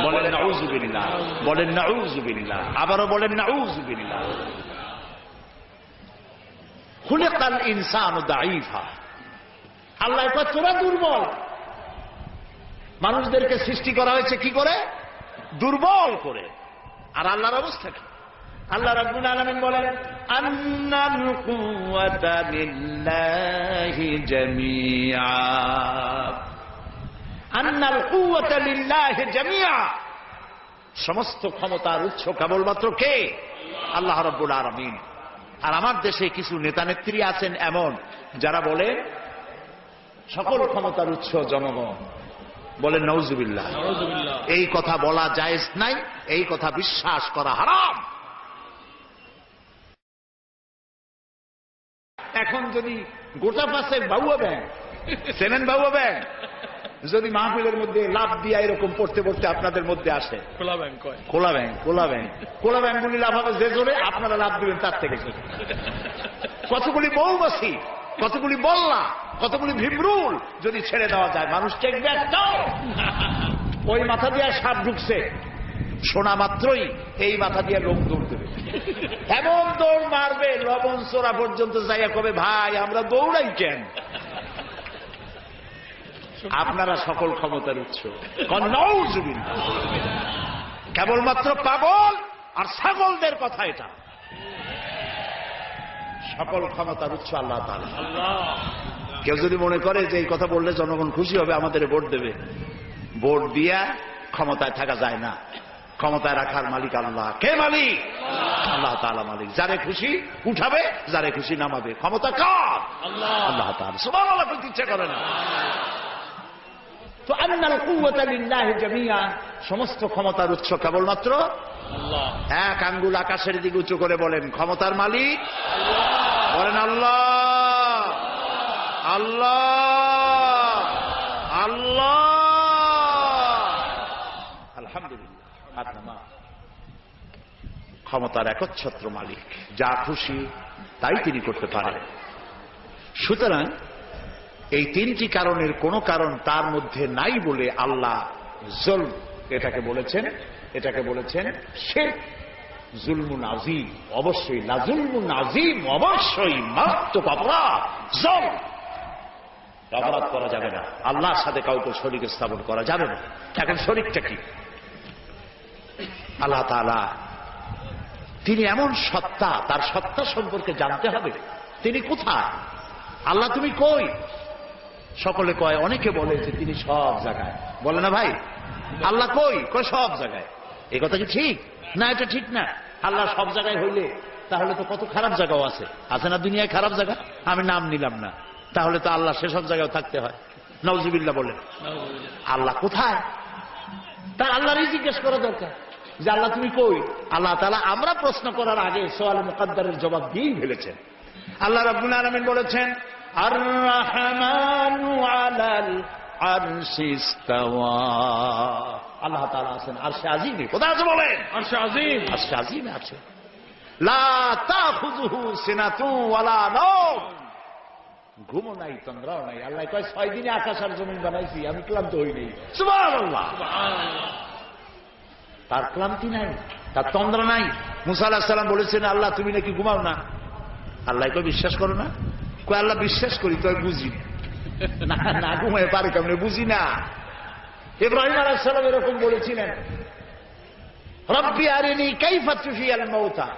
বলেন নাউযুবিল্লাহ, বলেন নাউযুবিল্লাহ, আবারও বলেন নাউযুবিল্লাহ। খুলিকাল ইনসানু দাঈফা। আল্লাহ কয় তোরা দুর্বল। মানুষদেরকে সৃষ্টি করা হয়েছে কি করে? দুর্বল করে। আর আল্লাহর অবস্থা কি? আল্লাহ রাব্বুল আলামিন বলেন, আন্নাল কুওয়াতা লিল্লাহি জামিআ। আন্নাল কুওয়াতা লিল্লাহি জামিআ। সমস্ত ক্ষমতার উৎস কেবলমাত্র কে? আল্লাহ রাব্বুল আলামিন। আর আমার দেশে কিছু নেতা নেত্রী আছেন এমন, যারা বলেন সকল ক্ষমতার উৎস জনগণ। বলেন নাউযুবিল্লাহ। এই কথা বলা জায়েজ নাই, এই কথা বিশ্বাস করা হারাম। এখন যদি গোটা পাশের বাউয়া ব্যাংক, সেনেন বাউয়া ব্যাংক, যদি মাহফিলের মধ্যে লাভ দিয়া এরকম পড়তে পড়তে আপনাদের মধ্যে আসে, খোলা ব্যাংক, খোলা ব্যাংক, খোলা ব্যাংক, খোলা ব্যাংকগুলি লাভ হবে যে জোরে, আপনারা লাভ দিবেন তার থেকে। কতগুলি মৌমাছি, কতগুলি বল্লা, কতগুলি ভিমরুল যদি ছেড়ে দেওয়া যায়, মানুষ টেকবে একটাও। ওই মাথা দিয়ে সাপ ঢুকছে, শোনা মাত্রই এই মাথা দিয়ে লোক দৌড় দেবে, এমন দৌড় মারবে লবণ চোরা পর্যন্ত যাইয়া কবে, ভাই আমরা দৌড়াই কেন? আপনারা সকল ক্ষমতার উৎস। কেবলমাত্র পাগল আর ছাগলদের কথা এটা। সকল ক্ষমতার উৎস আল্লাহ তাআলা। কেউ যদি মনে করে যে এই কথা বললে জনগণ খুশি হবে, আমাদের ভোট দেবে, ভোট দিয়া ক্ষমতায় থাকা যায় না। ক্ষমতায় রাখার মালিক আল্লাহ। কে মালিক? আল্লাহ তাআলা মালিক। যারে খুশি উঠাবে, যারে খুশি নামাবে। ক্ষমতা কার? আল্লাহ তাআলা। সুবহানাল্লাহ বলতে ইচ্ছা করে না। তো আন্নাল কুওয়াতা লিল্লাহি জামিআ, সমস্ত ক্ষমতার উৎস কেবলমাত্র আল্লাহ। এক আঙ্গুল আকাশের দিকে উঁচু করে বলেন, ক্ষমতার মালিক বলেন আল্লাহ, আল্লাহ, আল্লাহ। আলহামদুলিল্লাহ। ক্ষমতার একচ্ছত্র মালিক, যা খুশি তাই তিনি করতে পারেন। সুতরাং এই তিনটি কারণের কোন কারণ তার মধ্যে নাই বলে আল্লাহ জুলম এটাকে বলেছেন শিরক, জুলমুন আযীম। অবশ্যই লাজুলমুন আযীম, অবশ্যই মারাত্মক অপরাধ। জুলম, অপরাধ করা যাবে না, আল্লাহর সাথে কাউকে শরীক স্থাপন করা যাবে না। এখন শরীকটা কি? আল্লাহ তাআলা তিনি এমন সত্তা, তার সত্তা সম্পর্কে জানতে হবে। তিনি কোথায়? আল্লাহ তুমি কই? সকলে কয়, অনেকে বলে যে তিনি সব জায়গায়। বলে না ভাই, আল্লাহ কই? কয় সব জায়গায়। এই কথা কি ঠিক? না, এটা ঠিক না। আল্লাহ সব জায়গায় হইলে তাহলে তো কত খারাপ জায়গাও আছে। আছে না দুনিয়ায় খারাপ জায়গা? আমি নাম নিলাম না। তাহলে তো আল্লাহ সেসব জায়গায় থাকতে হয়। নাউজুবিল্লাহ বলেন। আল্লাহ কোথায়? তা আল্লাহরই জিজ্ঞেস করা দরকার যে আল্লাহ তুমি কই? আল্লাহ তাআলা আমরা প্রশ্ন করার আগে সোয়ালে মুকাদ্দারের জবাব দিয়েই ফেলেছেন। আল্লাহ রাব্বুল আলামিন বলেছেন, আর রাহমানু আলাল আরশি ইসতাওয়া। আল্লাহ তাআলা আছেন আরশে আজিমে। কোথায় আছে বলেন? আরশে আজিম। আরশে আজিমে আছে। লা তাখুযুহু সিনাতু ওয়ালা নাওম, ঘুমও নাই, তন্দ্রাও নাই। আল্লাহ কয় 6 দিনে আকাশ আর জমিন বানাইছি, আমি ক্লান্ত হই নাই। সুবহানাল্লাহ। তার ক্লান্তি নাই, তার তন্দ্রা নাই। মুসা আলাইহিস সালাম বলেছেন, আল্লাহ তুমি নাকি ঘুমাও না। আল্লাহ কয় বিশ্বাস করো না? কয় আল্লাহ বিশ্বাস করি, তো বুঝি না। না ঘুমায় পারে কেমনে? বুঝি না। ইব্রাহিম আলাইহিস সালাম এরকম বলেছিলেন, রব্বি আরিনি কাইফা তুহিয়াল মাউতা।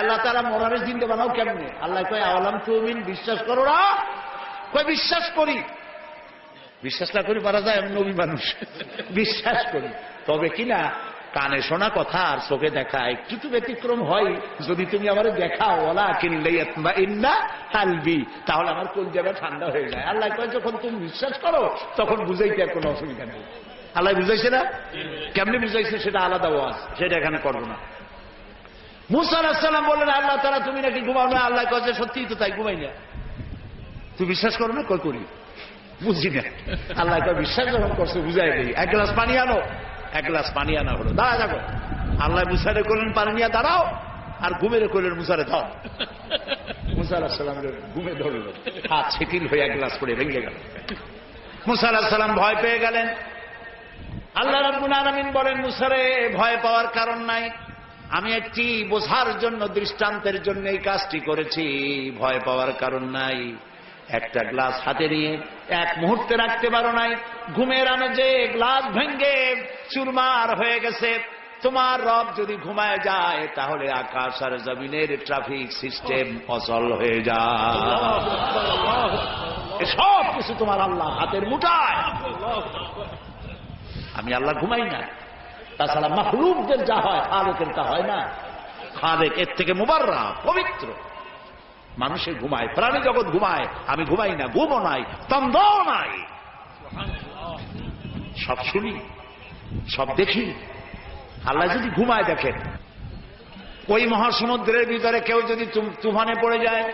আল্লাহ তাআলা মরারে জিন্দা বানাও কেমনে? আল্লাহ কয় আওয়ালাম তুমিন, বিশ্বাস করো না? কয় বিশ্বাস করি। বিশ্বাস না করি পারা যায়? আমি নবী মানুষ, বিশ্বাস করি। তবে কিনা কানে শোনা কথা আর চোখে দেখা একটু তো ব্যতিক্রম হয়। যদি তুমি আমারে দেখাও, ওলা কিল্লাইয়াতমা ইন্না কালবি, তাহলে আমার কলিজাটা ঠান্ডা হয়ে যায়। আল্লাহ কয় যখন তুমি বিশ্বাস করো তখন বুঝাইতে আর কোনো অসুবিধা নেই। আল্লাহ বুঝাইছে না? কেমনে বুঝাইছে সেটা আলাদা ওয়াজ, সেটা এখানে করবো না। মুসা আলাইহিস সালাম বললেন, আল্লাহ তাআলা তুমি নাকি ঘুমাও না। আল্লাহ কয় সত্যিই তো তাই, ঘুমাই না। তুই বিশ্বাস করো না? কই করি, বুঝি না। আল্লাহ কয় বিশ্বাস যখন করছো বুঝাই দেই, 1 গ্লাস পানি আনো। 1 গ্লাস পানি আনা হলো, দাঁড়া যাবো। আল্লাহ মুসারে করলেন পানি নিয়ে দাঁড়াও, আর ঘুমেরে করলেন মুসারে ধর। মুসা আলাইহিস সালামের ঘুমে ধরল, হাত শিথিল হয়ে 1 গ্লাস পড়ে ভেঙে গেল। মুসা আলাইহিস সালাম ভয় পেয়ে গেলেন। আল্লাহ রাব্বুল আলামিন বলেন, মুসারে ভয় পাওয়ার কারণ নাই, আমি একটি বোঝার জন্য, দৃষ্টান্তের জন্য এই কাজটি করেছি। ভয় পাওয়ার কারণ নাই। একটা গ্লাস হাতে নিয়ে 1 মুহূর্তে রাখতে পারো নাই। ঘুমের আমেজে গ্লাস ভেঙ্গে চুরমার হয়ে গেছে। তোমার রব যদি ঘুমায় যায় তাহলে আকাশ আর জমিনের ট্রাফিক সিস্টেম অচল হয়ে যায়। সব কিছু তোমার আল্লাহ হাতের মুঠায়। আমি আল্লাহ ঘুমাই না। তাছাড়া মাখলুকদের যা হয় খালেকের তা হয় না। খালেক এর থেকে মুবাররা, পবিত্র। মানুষের ঘুমায়, প্রাণী জগৎ ঘুমায়, আমি ঘুমাই না। ঘুমও নাই, তন্দ্রাও নাই। সব শুনি, সব দেখি। আল্লাহ যদি ঘুমায় দেখেন, ওই মহাসমুদ্রের ভিতরে কেউ যদি তুফানে পড়ে যায়,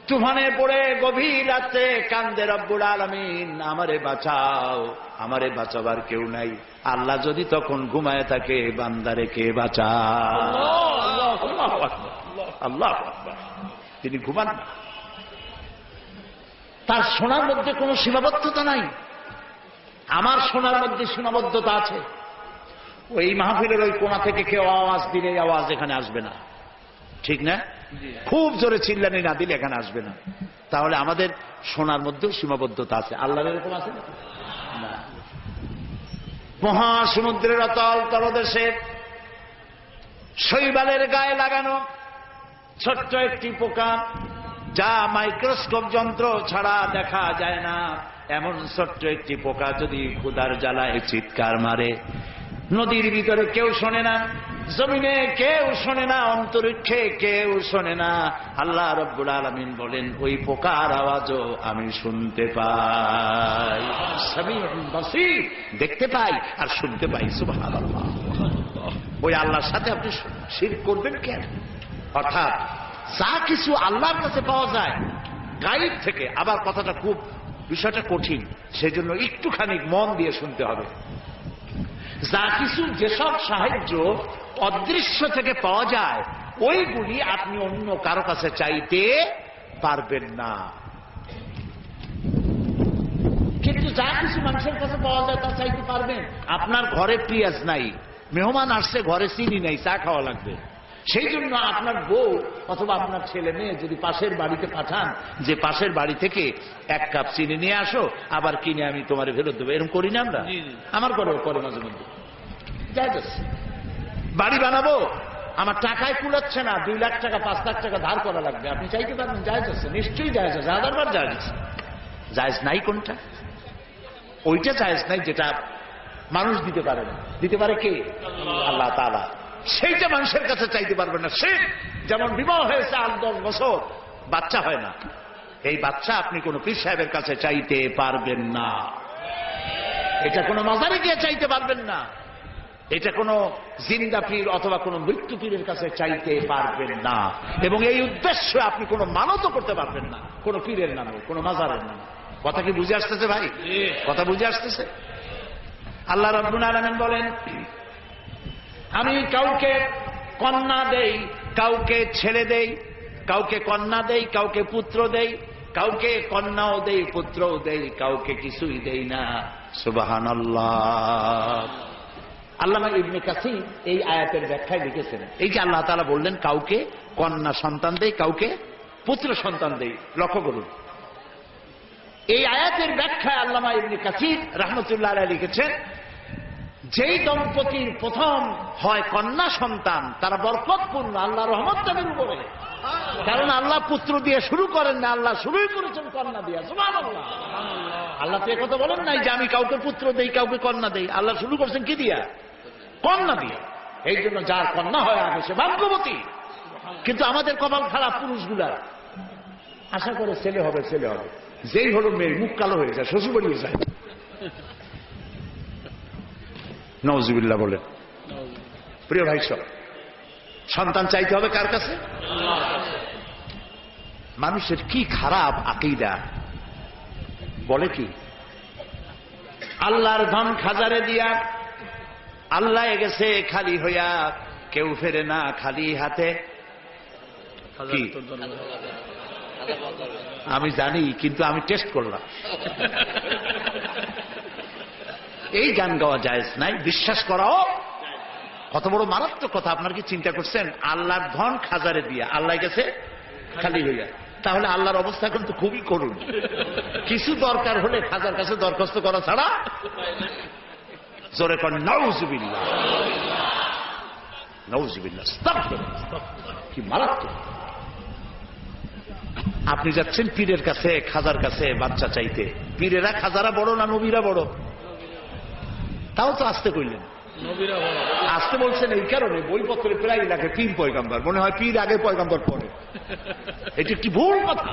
তুফানে পড়ে গভীর রাতে কান্দে রব্বুল আলামিন, আমারে বাঁচাও, আমারে বাঁচাবার কেউ নাই। আল্লাহ যদি তখন ঘুমায় থাকে, বান্দারে কে বাঁচায়? আল্লাহ আকবার। তিনি ঘুমান না। তার শোনার মধ্যে কোনো সীমাবদ্ধতা নাই। আমার শোনার মধ্যে সীমাবদ্ধতা আছে। ওই মাহফিলের ওই কোণা থেকে কেউ আওয়াজ দিলে আওয়াজ এখানে আসবে না, ঠিক না? খুব জোরে চিল্লানি না দিলে এখানে আসবে না। তাহলে আমাদের শোনার মধ্যেও সীমাবদ্ধতা আছে। আল্লাহর এরকম আছে না? মহাসমুদ্রের অতল তলদেশে শৈবালের গায়ে লাগানো ছোট্ট একটি পোকা, যা মাইক্রোস্কোপ যন্ত্র ছাড়া দেখা যায় না, এমন ছোট্ট একটি পোকা যদি ক্ষুধার জ্বালায় চিৎকার মারে, নদীর ভিতরে কেউ শোনে না, জমিনে কেউ শোনে না, অন্তরিক্ষে কেউ শোনে না, আল্লাহ রাব্বুল আলামিন বলেন ওই পোকার আওয়াজও আমি শুনতে পাই। সামিউন বাসীর, দেখতে পাই আর শুনতে পাই। সুবহানাল্লাহ। ওই আল্লাহর সাথে আপনি শিরক করবেন কেন? অর্থাৎ যা কিছু আল্লাহর কাছে পাওয়া যায় গায়েব থেকে, আবার কথাটা খুব বিষয়টা কঠিন, সেজন্য একটুখানি মন দিয়ে শুনতে হবে। যা কিছু যেসব সাহায্য অদৃশ্য থেকে পাওয়া যায় ওইগুলি আপনি অন্য কারো কাছে চাইতে পারবেন না। কিন্তু যা কিছু মানুষের কাছে পাওয়া যায় তা চাইতে পারবেন। আপনার ঘরে পেঁয়াজ নাই, মেহমান আসছে, ঘরে চিনি নাই, চা খাওয়া লাগবে, সেই জন্য আপনার বউ অথবা আপনার ছেলে মেয়ে যদি পাশের বাড়িতে পাঠান যে পাশের বাড়ি থেকে 1 কাপ চিনি নিয়ে আসো, আবার কিনে আমি তোমার ফেরত দেবো, এরকম করি না আমরা? আমার ঘরেও করে মাঝে মধ্যে। বাড়ি বানাবো, আমার টাকায় কুলাচ্ছে না, 2 লাখ টাকা 5 লাখ টাকা ধার করা লাগবে, আপনি চাইতে পারবেন? জায়েজ আছে, নিশ্চয়ই জায়েজ আছে, হাজারবার জায়েজ আছে। জায়েজ নাই কোনটা? ওইটা জায়েজ নাই যেটা মানুষ দিতে পারে না। দিতে পারে কে? আল্লাহ তাআলা। সেইটা মানুষের কাছে চাইতে পারবেন না। সে যেমন বিবাহ হয়েছে 8-10 বছর, বাচ্চা হয় না, এই বাচ্চা আপনি কোন পীর সাহেবের কাছে চাইতে পারবেন না, এটা কোন মাজারে গিয়ে চাইতে পারবেন না, এটা কোন জিন্দা পীর অথবা কোন মৃত্যু পীরের কাছে চাইতে পারবেন না। এবং এই উদ্দেশ্যে আপনি কোন মানতও করতে পারবেন না কোন পীরের নামে, কোন মাজারের নামে। কথা কি বুঝে আসতেছে ভাই? কথা বুঝে আসতেছে? আল্লাহ রাব্বুল আলামিন বলেন, আমি কাউকে কন্যা দেই, কাউকে ছেলে দেই, কাউকে কন্যা দেই, কাউকে পুত্র দেই, কাউকে কন্যাও দেই, পুত্রও দেই, কাউকে কিছুই দেই না। সুবহানাল্লাহ। আল্লামা ইবনে কাসির এই আয়াতের ব্যাখ্যায় লিখেছেন, এই যে আল্লাহ তাআলা বললেন কাউকে কন্যা সন্তান দেই, কাউকে পুত্র সন্তান দেই, লক্ষ্য করুন এই আয়াতের ব্যাখ্যায় আল্লামা ইবনে কাসির রাহমাতুল্লাহ আলাইহি লিখেছেন, যেই দম্পতির প্রথম হয় কন্যা সন্তান তারা বরকতপূর্ণ, আল্লাহ রহমত তাদের উপরে, কারণ আল্লাহ পুত্র দিয়ে শুরু করেন না, আল্লাহ শুরুই করেছেন কন্যা দিয়া। সুবহানাল্লাহ। আল্লাহ তো কথা বলেন নাই যে আমি কাউকে পুত্র দেই কাউকে কন্যা দেই, আল্লাহ শুরু করছেন কি দিয়া? কন্যা দিয়া। এই জন্য যার কন্যা হয় আগে সে ভাগ্যবতী। কিন্তু আমাদের কপাল খারাপ পুরুষগুলা, আশা করে ছেলে হবে ছেলে হবে, যেই হলো মেয়ে মুখ কালো হয়ে যায়, শ্বশুরবাড়িও যায়। নাউজুবিল্লাহ বলেন। প্রিয় ভাই সব, সন্তান চাইতে হবে কার কাছে? মানুষের কি খারাপ আকীদা, বলে কি আল্লাহর ধন খাজারে দিয়া আল্লাহ গেছে খালি হইয়া, কেউ ফেরে না খালি হাতে। কি আমি জানি, কিন্তু আমি টেস্ট করলাম। এই গান গাওয়া জায়েজ নাই, বিশ্বাস করাও কত বড় মারাত্মক কথা। আপনার কি চিন্তা করছেন? আল্লাহর ধন খাজারে দিয়া আল্লাহ গেছে খালি হইয়া, তাহলে আল্লাহর অবস্থা কিন্তু খুবই করুণ। কিছু দরকার হলে খাজার কাছে দরখাস্ত করা ছাড়া। জোরে করেন নাউজুবিল্লাহ, নাউজুবিল্লাহ, কি মারাত্মক। আপনি যাচ্ছেন পীরের কাছে, খাজার কাছে বাচ্চা চাইতে, পীরেরা খাজারা বড় না নবীরা বড়? তাও তো আসতে কইলেন, আসতে বলছেন এই কারণে বইপত্রে প্রায় লাগে পীর পয়গাম্বর, মনে হয় পীর আগে পয়গাম্বর পরে। এটি একটি ভুল কথা।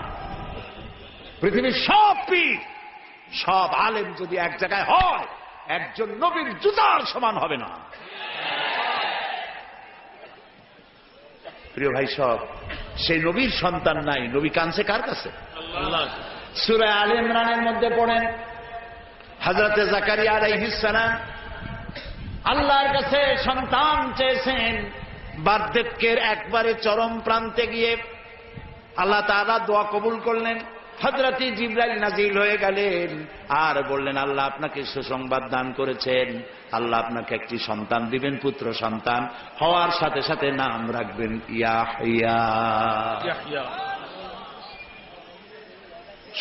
পৃথিবীর সব পীর সব আলেম যদি এক জায়গায় হয়, একজন নবীর জুতার সমান হবে না। প্রিয় ভাই সব, সেই নবীর সন্তান নাই, নবী কাঁদছে কার কাছে? সূরা আলে ইমরানের মধ্যে পড়েন, হযরতে জাকারিয়া আলাইহিস সালাম আল্লাহর কাছে সন্তান চেয়েছেন, বার্ধক্যের একবারে চরম প্রান্তে গিয়ে আল্লাহ তাআলা দোয়া কবুল করলেন। হযরতে জিবরাইল নাজিল হয়ে গেলেন আর বললেন, আল্লাহ আপনাকে সুসংবাদ দান করেছেন, আল্লাহ আপনাকে একটি সন্তান দিবেন, পুত্র সন্তান, হওয়ার সাথে সাথে নাম রাখবেন ইয়াহইয়া।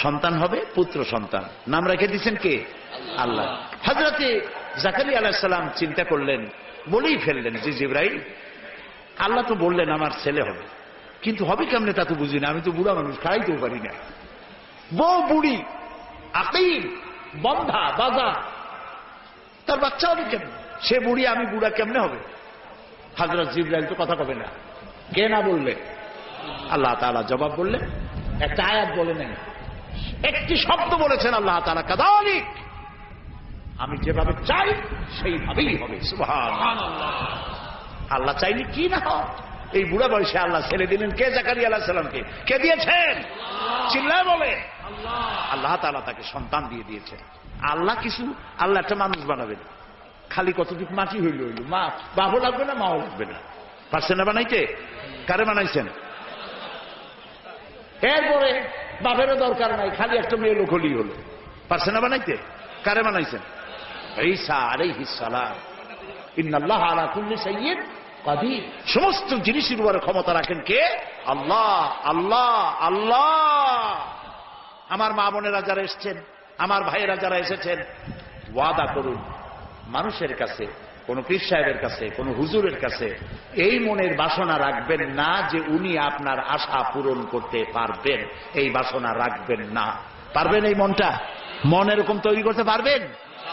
সন্তান হবে, পুত্র সন্তান, নাম রেখে দিচ্ছেন কে? আল্লাহ। হযরতে জাকারিয়া আলাইহিস সালাম চিন্তা করলেন, বলেই ফেললেন, জি জিবরাইল, আল্লাহ তো বললেন আমার ছেলে হবে, কিন্তু হবে কেমনে তা তো বুঝি না, আমি তো বুড়া মানুষ, খাইতেও পারি না। বউ বুড়ি, আকিম, বন্ধা, বাজা, তার বাচ্চা হবে কেমনে? সে বুড়ি, আমি বুড়া, কেমনে হবে? হযরত জিবরাইল তো কথা কবে না, কে না বললে? আল্লাহ তাআলা জবাব বললেন, একটা আয়াত বলে নেন, একটি শব্দ বলেছেন আল্লাহ তাআলা, কাযালিক, আমি যেভাবে চাই সেইভাবেই হবে। সুবহানাল্লাহ। আল্লাহ চাইলে কি না হয়? এই বুড়া বয়সে আল্লাহ ছেলে দিলেন কে? জাকারিয়া আলাইহিস সালামকে। কে দিয়েছেন? চিল্লায় বলে আল্লাহ তাআলা তাকে সন্তান দিয়ে দিয়েছেন। আল্লাহ কিছু, আল্লাহ একটা মানুষ বানাবেন, খালি কতটুকু মাটি হইল হইল, মা বাবু লাগবে না, মাও লাগবে না, পারছেন না বানাইতে? কারে বানাইছেন? এরপরে বাপেরও দরকার নাই, খালি একটা মেয়ে লোক হলেই হলো, পারছেন না বানাইতে? কারে বানাইছেন? ঈসা আলাইহিস সালাম। ইন্নাল্লাহা আলা কুল্লি শাইইন কাদির। সমস্ত জিনিসের উপরে ক্ষমতা রাখেন কে? আল্লাহ। আল্লাহ আল্লাহ। আমার মা বোনেরা যারা এসেছেন, আমার ভাইয়েরা যারা এসেছেন, ওয়াদা করুন মানুষের কাছে, কোন পীর সাহেবের কাছে, কোন হুজুরের কাছে এই মনের বাসনা রাখবেন না যে উনি আপনার আশা পূরণ করতে পারবেন। এই বাসনা রাখবেন না। পারবেন? এই মনটা, মন এরকম তৈরি করতে পারবেন?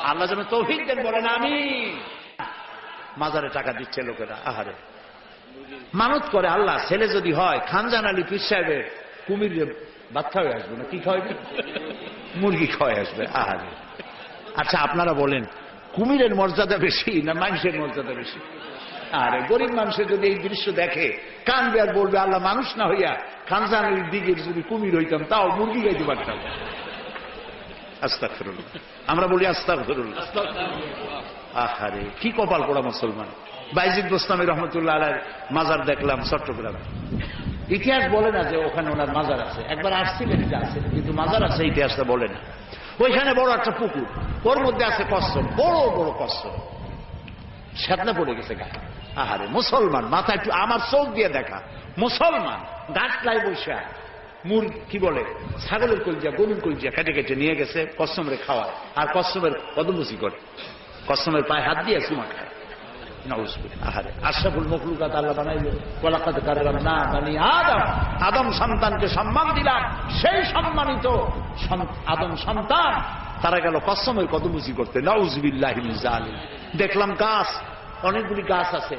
আল্লাহ যেন তৌফিক দেন, বলেন আমিন। মাজারে টাকা দিচ্ছে লোকেরা, আহারে মানত করে, আল্লাহ ছেলে যদি হয় খানজান আলী পীর সাহেবের কুমির বাচ্চা হয়ে আসবে না, কি খাওয়াবে? মুরগি খাওয়াই আসবে, আহারে। আচ্ছা আপনারা বলেন, কুমিরের মর্যাদা বেশি না মানুষের মর্যাদা বেশি? আরে গরিব মানুষের যদি এই দৃশ্য দেখে কানবে আর বলবে, আল্লাহ মানুষ না হইয়া খানজান আলীর দিকের যদি কুমির হইতাম তাও মুরগি গাইতে পারতাম। আস্তাগফিরুল্লাহ। আমরা বলি আস্তাগফিরুল্লাহ। আহারে কি কপাল পোড়া মুসলমান। বাইজিদ বোস্তামি রহমতুল্লাহ আলাইহির মাজার দেখলাম চট্টগ্রামে। ইতিহাস বলে না যে ওখানে ওনার মাজার আছে, একবার আসছিলেন এটা আছে, কিন্তু মাজার আছে ইতিহাসটা বলে না। ওইখানে বড় একটা পুকুর, ওর মধ্যে আছে কচ্ছপ, বড় বড় কচ্ছপ, সেদনা পড়ে গেছে গায়ে। আহারে মুসলমান, মাথা একটু আমার চোখ দিয়ে দেখা, মুসলমান গাছলাই বসে কি বলে ছাগলের কলজিয়া, গরুর কলজিয়া কেটে কেটে নিয়ে গেছে, কচ্ছপের খাওয়ায়, আর কচ্ছপের কদমবুসি করে, কচ্ছপের পায়ে হাত দিয়ে চুমা খায়। আহারে আশরাফুল মখলুকাত আল্লাহ বানাইল, ওয়ালাকাদ কাররামনা বানি আদম। আদম সন্তানকে সম্মান দিলাম, সেই সম্মানিত আদম সন্তান তারা গেল কসমের কদমবুসি করতে। নাউযুবিল্লাহি মিন যালিক। দেখলাম গাছ, অনেকগুলি গাছ আছে,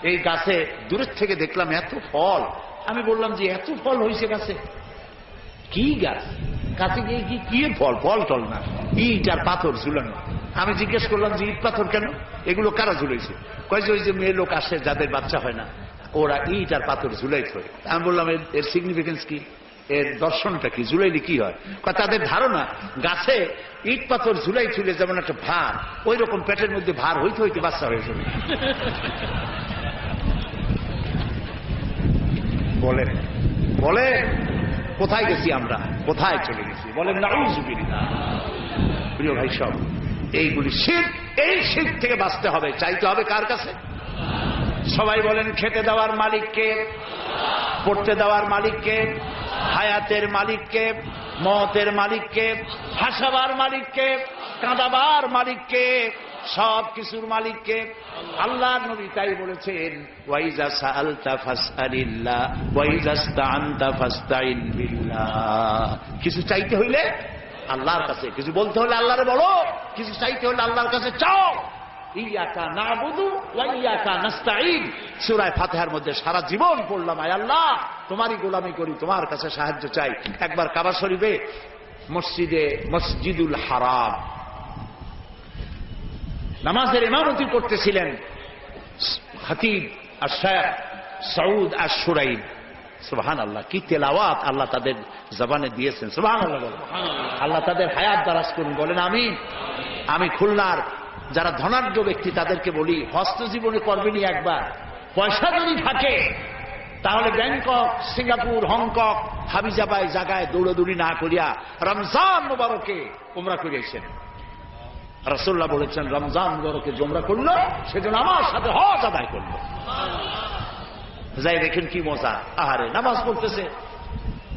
এই গাছে দূরের থেকে দেখলাম এত ফল। আমি বললাম যে এত ফল হয়েছে গাছে, কি গাছ? কাছে গিয়ে কি ফল? ফল টল না, ইট আর পাথর ঝুলানো। আমি জিজ্ঞেস করলাম যে ইট পাথর কেন, এগুলো কারা ঝুলাইছে? কয় যে ওই যে মেয়ে লোক আসে যাদের বাচ্চা হয় না, ওরা ইট আর পাথর ঝুলাই থাকে। আমি বললাম এর সিগনিফিকেন্স কি, এর দর্শনটা কি, ঝুলাইলে কি হয়? তাদের ধারণা গাছে ইট পাথর ঝুলাই ঝুলে যেমন একটা ভার, ওই রকম পেটের মধ্যে ভার হইতে হইতে বাচ্চা হয়ে যাবে। বলেন বলেন কোথায় গেছি আমরা, কোথায় চলে গেছি? বলেন নাউযুবিল্লাহ। প্রিয় ভাই সব, এইগুলি শিরক, এই শিরক থেকে বাঁচতে হবে। চাইতে হবে কার কাছে? সবাই বলেন খেতে দেওয়ার মালিককে, পড়তে দেওয়ার মালিককে, হায়াতের মালিককে, মওতের মালিককে, হাসাবার মালিককে, কাঁদাবার মালিককে, সব কিছুর মালিককে। আল্লাহর নবী তাই বলেছেন, ওয়াইজা সাআলতা ফাসআলিল্লাহ ওয়াইজা ইসতাআনতা ফাসতাইন বিল্লাহ। কিছু চাইতে হইলে আল্লাহর কাছে, কিছু বলতে হলে আল্লাহরে বলো, কিছু চাইতে হলে আল্লাহর কাছে চাও। ইয়াকা নাবুদু ওয়া ইয়াকা নাস্তাঈন। সূরা ফাতিহার মধ্যে সারা জীবন পড়লাম, আয় আল্লাহ তোমারই গোলামি করি, তোমার কাছে সাহায্য চাই। একবার কাবা শরীফে মসজিদুল হারাম নামাজের ইমামতি করতেছিলেন খতিব আর শাইখ সৌদ আশ-শুরাইব। সুবহানাল্লাহ, কি তেলাওয়াত আল্লাহ তাদের জবানে দিয়েছেন। সুবহানাল্লাহ বলেন। আল্লাহ তাদের হায়াত দারাজ করুন, বলেন আমিন। আমি খুলনার যারা ধনাঢ্য ব্যক্তি তাদেরকে বলি, হস্ত জীবনে করবেনই একবার। পয়সা যদি থাকে তাহলে ব্যাংকক, সিঙ্গাপুর, হংকং, হাবিজাবাই জায়গায় দৌড়াদৌড়ি না করিয়া রমজান মুবারকে উমরা করিয়েছেন। রাসূলুল্লাহ বলেছেন, রমজান মুবারকে যে উমরা করলো সেজন্য আমার সাথে হজ আদায় করলো। যাই দেখেন কি মজা। আহারে নামাজ পড়তেছে,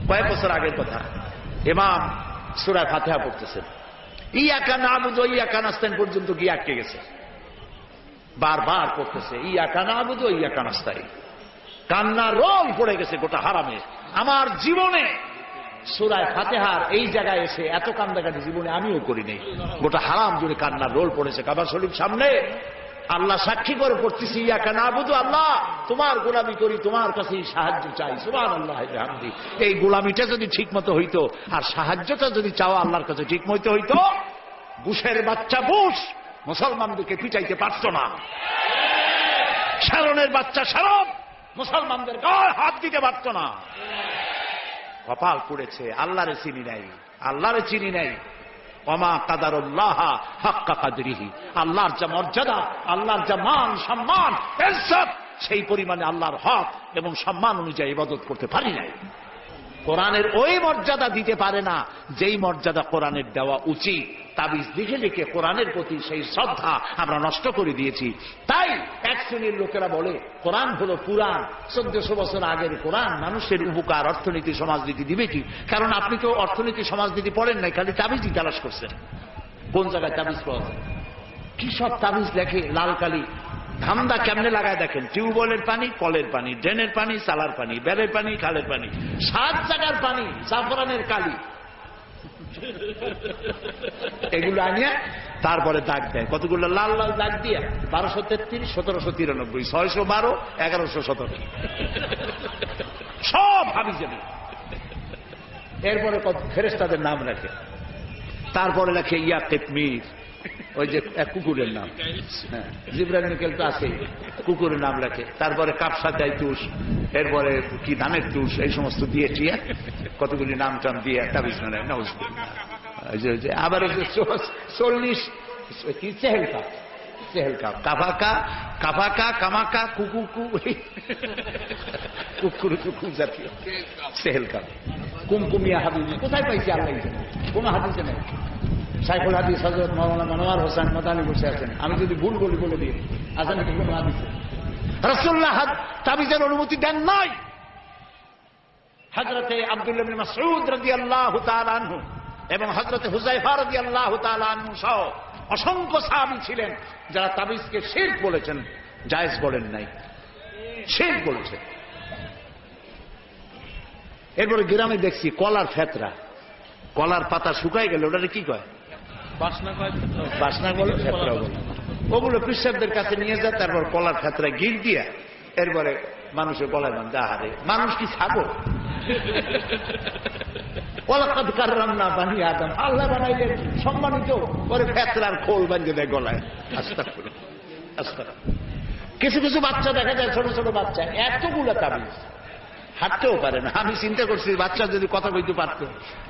কয়েক বছর আগের কথা, ইমাম সূরা ফাতিহা পড়তেছেন, ইয়াকা নাবুদু ওয়া ইয়াকা নাস্তাইন পর্যন্ত গিয়ে আটকে গেছে। বারবার পড়তেছে ইয়াকা নাবুদু ওয়া ইয়াকা নাস্তাইন। কান্না রোল পড়ে গেছে গোটা হারামে। আমার জীবনে সূরা ফাতিহার এই জায়গায় এসে এত কান্দাকাটি জীবনে আমিও করি নাই। গোটা হারাম জুড়ে কান্নার রোল পড়েছে কাবা শরীফ সামনে। আল্লাহ সাক্ষী করে পড়তেছি, ইয়াকা নাবুদু, আল্লাহ তোমার গোলামি করি, তোমার কাছেই সাহায্য চাই। সুবহানাল্লাহ বিহামদি। এই গোলামিটা যদি ঠিক মতো হইতো আর সাহায্যটা যদি চাওয়া আল্লাহর কাছে ঠিক মতো হইতো, বুশের বাচ্চা বুশ মুসলমানদেরকে পিটাইতে পারত না। শারনের বাচ্চা শারন মুসলমানদের গায়ে হাত দিতে পারত না। কপাল পুড়েছে, আল্লাহরে চিনি নাই, আল্লাহরে চিনি নাই। ওমা কাদারুল্লাহ হাক্কা কাদরিহি, আল্লাহর যা মর্যাদা, আল্লাহর যা মান সম্মান ইজ্জত, সেই পরিমাণে আল্লাহর হক এবং সম্মান অনুযায়ী ইবাদত করতে পারি নাই। কোরআনের ওই মর্যাদা দিতে পারে না যেই মর্যাদা কোরআনের দেওয়া উচিত। তাবিজ লিখে লিখে কোরআনের প্রতি সেই শ্রদ্ধা আমরা নষ্ট করে দিয়েছি। তাই এক শ্রেণীর লোকেরা বলে কোরআন হলো পুরাণ, 1400 বছর আগের কোরআন মানুষের উপকার, অর্থনীতি, সমাজনীতি দিবে কি? কারণ আপনি তো অর্থনীতি সমাজনীতি পড়েন নাই, খালি তাবিজই তালাশ করছেন। কোন জায়গায় তাবিজ পাওয়া যায়? কি সব তাবিজ লেখে, লাল কালি। ধান্দা কেমনে লাগায় দেখেন, টিউবওয়েলের পানি, কলের পানি, ড্রেনের পানি, চালার পানি, বেলের পানি, খালের পানি, 7 জায়গার পানি, জাফরানের কালি, এগুলো আনিয়ে তারপরে দাগ দেয়। কতগুলো লাল লাল দাগ দিয়ে 1233, 1793, 612, 1117 সব হাবি যাবে। এরপরে কত ফেরেশতাদের নাম রাখে, তারপরে লেখে ইয়া কিতমির, ওই যে এক কুকুরের নাম, হ্যাঁ জিবরাইল মিকাইল তো আছে, কুকুরের নাম রাখে। তারপরে কাপসা দাইতুস, এরপরে কি ধানের তুষ, এই সমস্ত দিয়ে টিয়া কতগুলি নাম টাম দিয়ে তাবিজ বানায়। আবার 40 কি চেহেল কাপ, চেহেল কাপ, কাফাকা, কাফাকা, কামাকা, কুকুকু, কুকুর কুকু জাতীয় চেহেল কাপ। কুমকুমিয়া হাদিস কোথায় পাইছি আল্লাহ জানে, কোন হাদিসে নেই। সাইফুল হাদিস হযরত মাওলানা মনোয়ার হোসেন মাদানী বসে আছেন, আমি যদি ভুল বলি বলে দিই, আছেন নাকি কোন হাদিসে? রাসূলুল্লাহ তাবিজের অনুমতি দেন নাই। হযরতে আব্দুল্লাহ ইবনে মাসউদ রাদিয়াল্লাহু তাআলা আনহু এবং হযরতে হুযায়ফা রাদিয়াল্লাহু তাআলা আনহু সহ অসংখ্য সাহাবী ছিলেন যারা তাবিজকে শিরক বলেছেন, জায়েজ বলেন নাই, শিরক বলেছেন। এরপরে গ্রামে দেখছি কলার ফেতরা, কলার পাতা শুকায় গেলে ওটারে কি কয়? বাসনা কয়, বাসনা বলে, ফেতরা বলে। ওগুলো পিসাবদের কাছে নিয়ে যায়, তারপর কলার ফেতরা গির দিয়া এরপরে মানুষের গলায় বান্ধে। আহারে, মানুষ কি ছাগল? ওয়ালাকাদ কাররামনা বানি আদম, আল্লাহ বানাইলেন সম্মানিত, পরে ফেতরার খোল বাঁধে দেয় গলায়। আস্তাগফিরুল্লাহ, আস্তাগফিরুল্লাহ। কিছু কিছু বাচ্চা দেখা যায়, ছোট ছোট বাচ্চা, এতগুলো তাবিজ, হাঁটতেও পারে না। আমি চিন্তা করছি বাচ্চা যদি কথা কইতে পারত,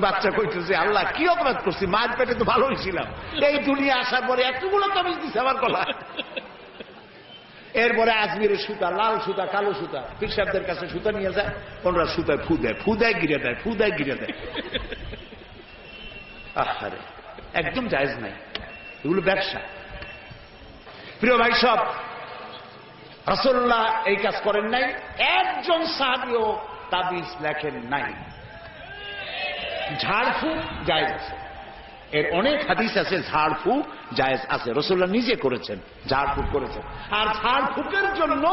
বাচ্চা কইতেছে আল্লাহ কি অপরাধ করছি, মায়ের পেটে তো ভালোই ছিলাম, এই দুনিয়া আসার পরে এতগুলো তাবিজ দিচ্ছে আমার গলা। এরপরে আজমিরের সুতা, লাল সুতা, কালো সুতা, পিসাবদের কাছে সুতা নিয়ে যায়, ওনারা সুতায় ফু দেয়, ফু দেয় গিরে দেয়, ফু দেয় গিরে দেয়। আহারে, একদম জায়েজ নাই, এগুলো ব্যবসা। প্রিয় ভাই সব, রাসূলুল্লাহ এই কাজ করেন নাই, একজন সাহাবীও তাবিজ লেখেন নাই। ঝাড়ফুঁক জায়েজ আছে, এর অনেক হাদিস আছে, ঝাড়ফুঁক জায়েজ আছে, রাসূলুল্লাহ নিজে করেছেন, ঝাড়ফুঁক করেছেন। আর ঝাড়ফুঁকের জন্য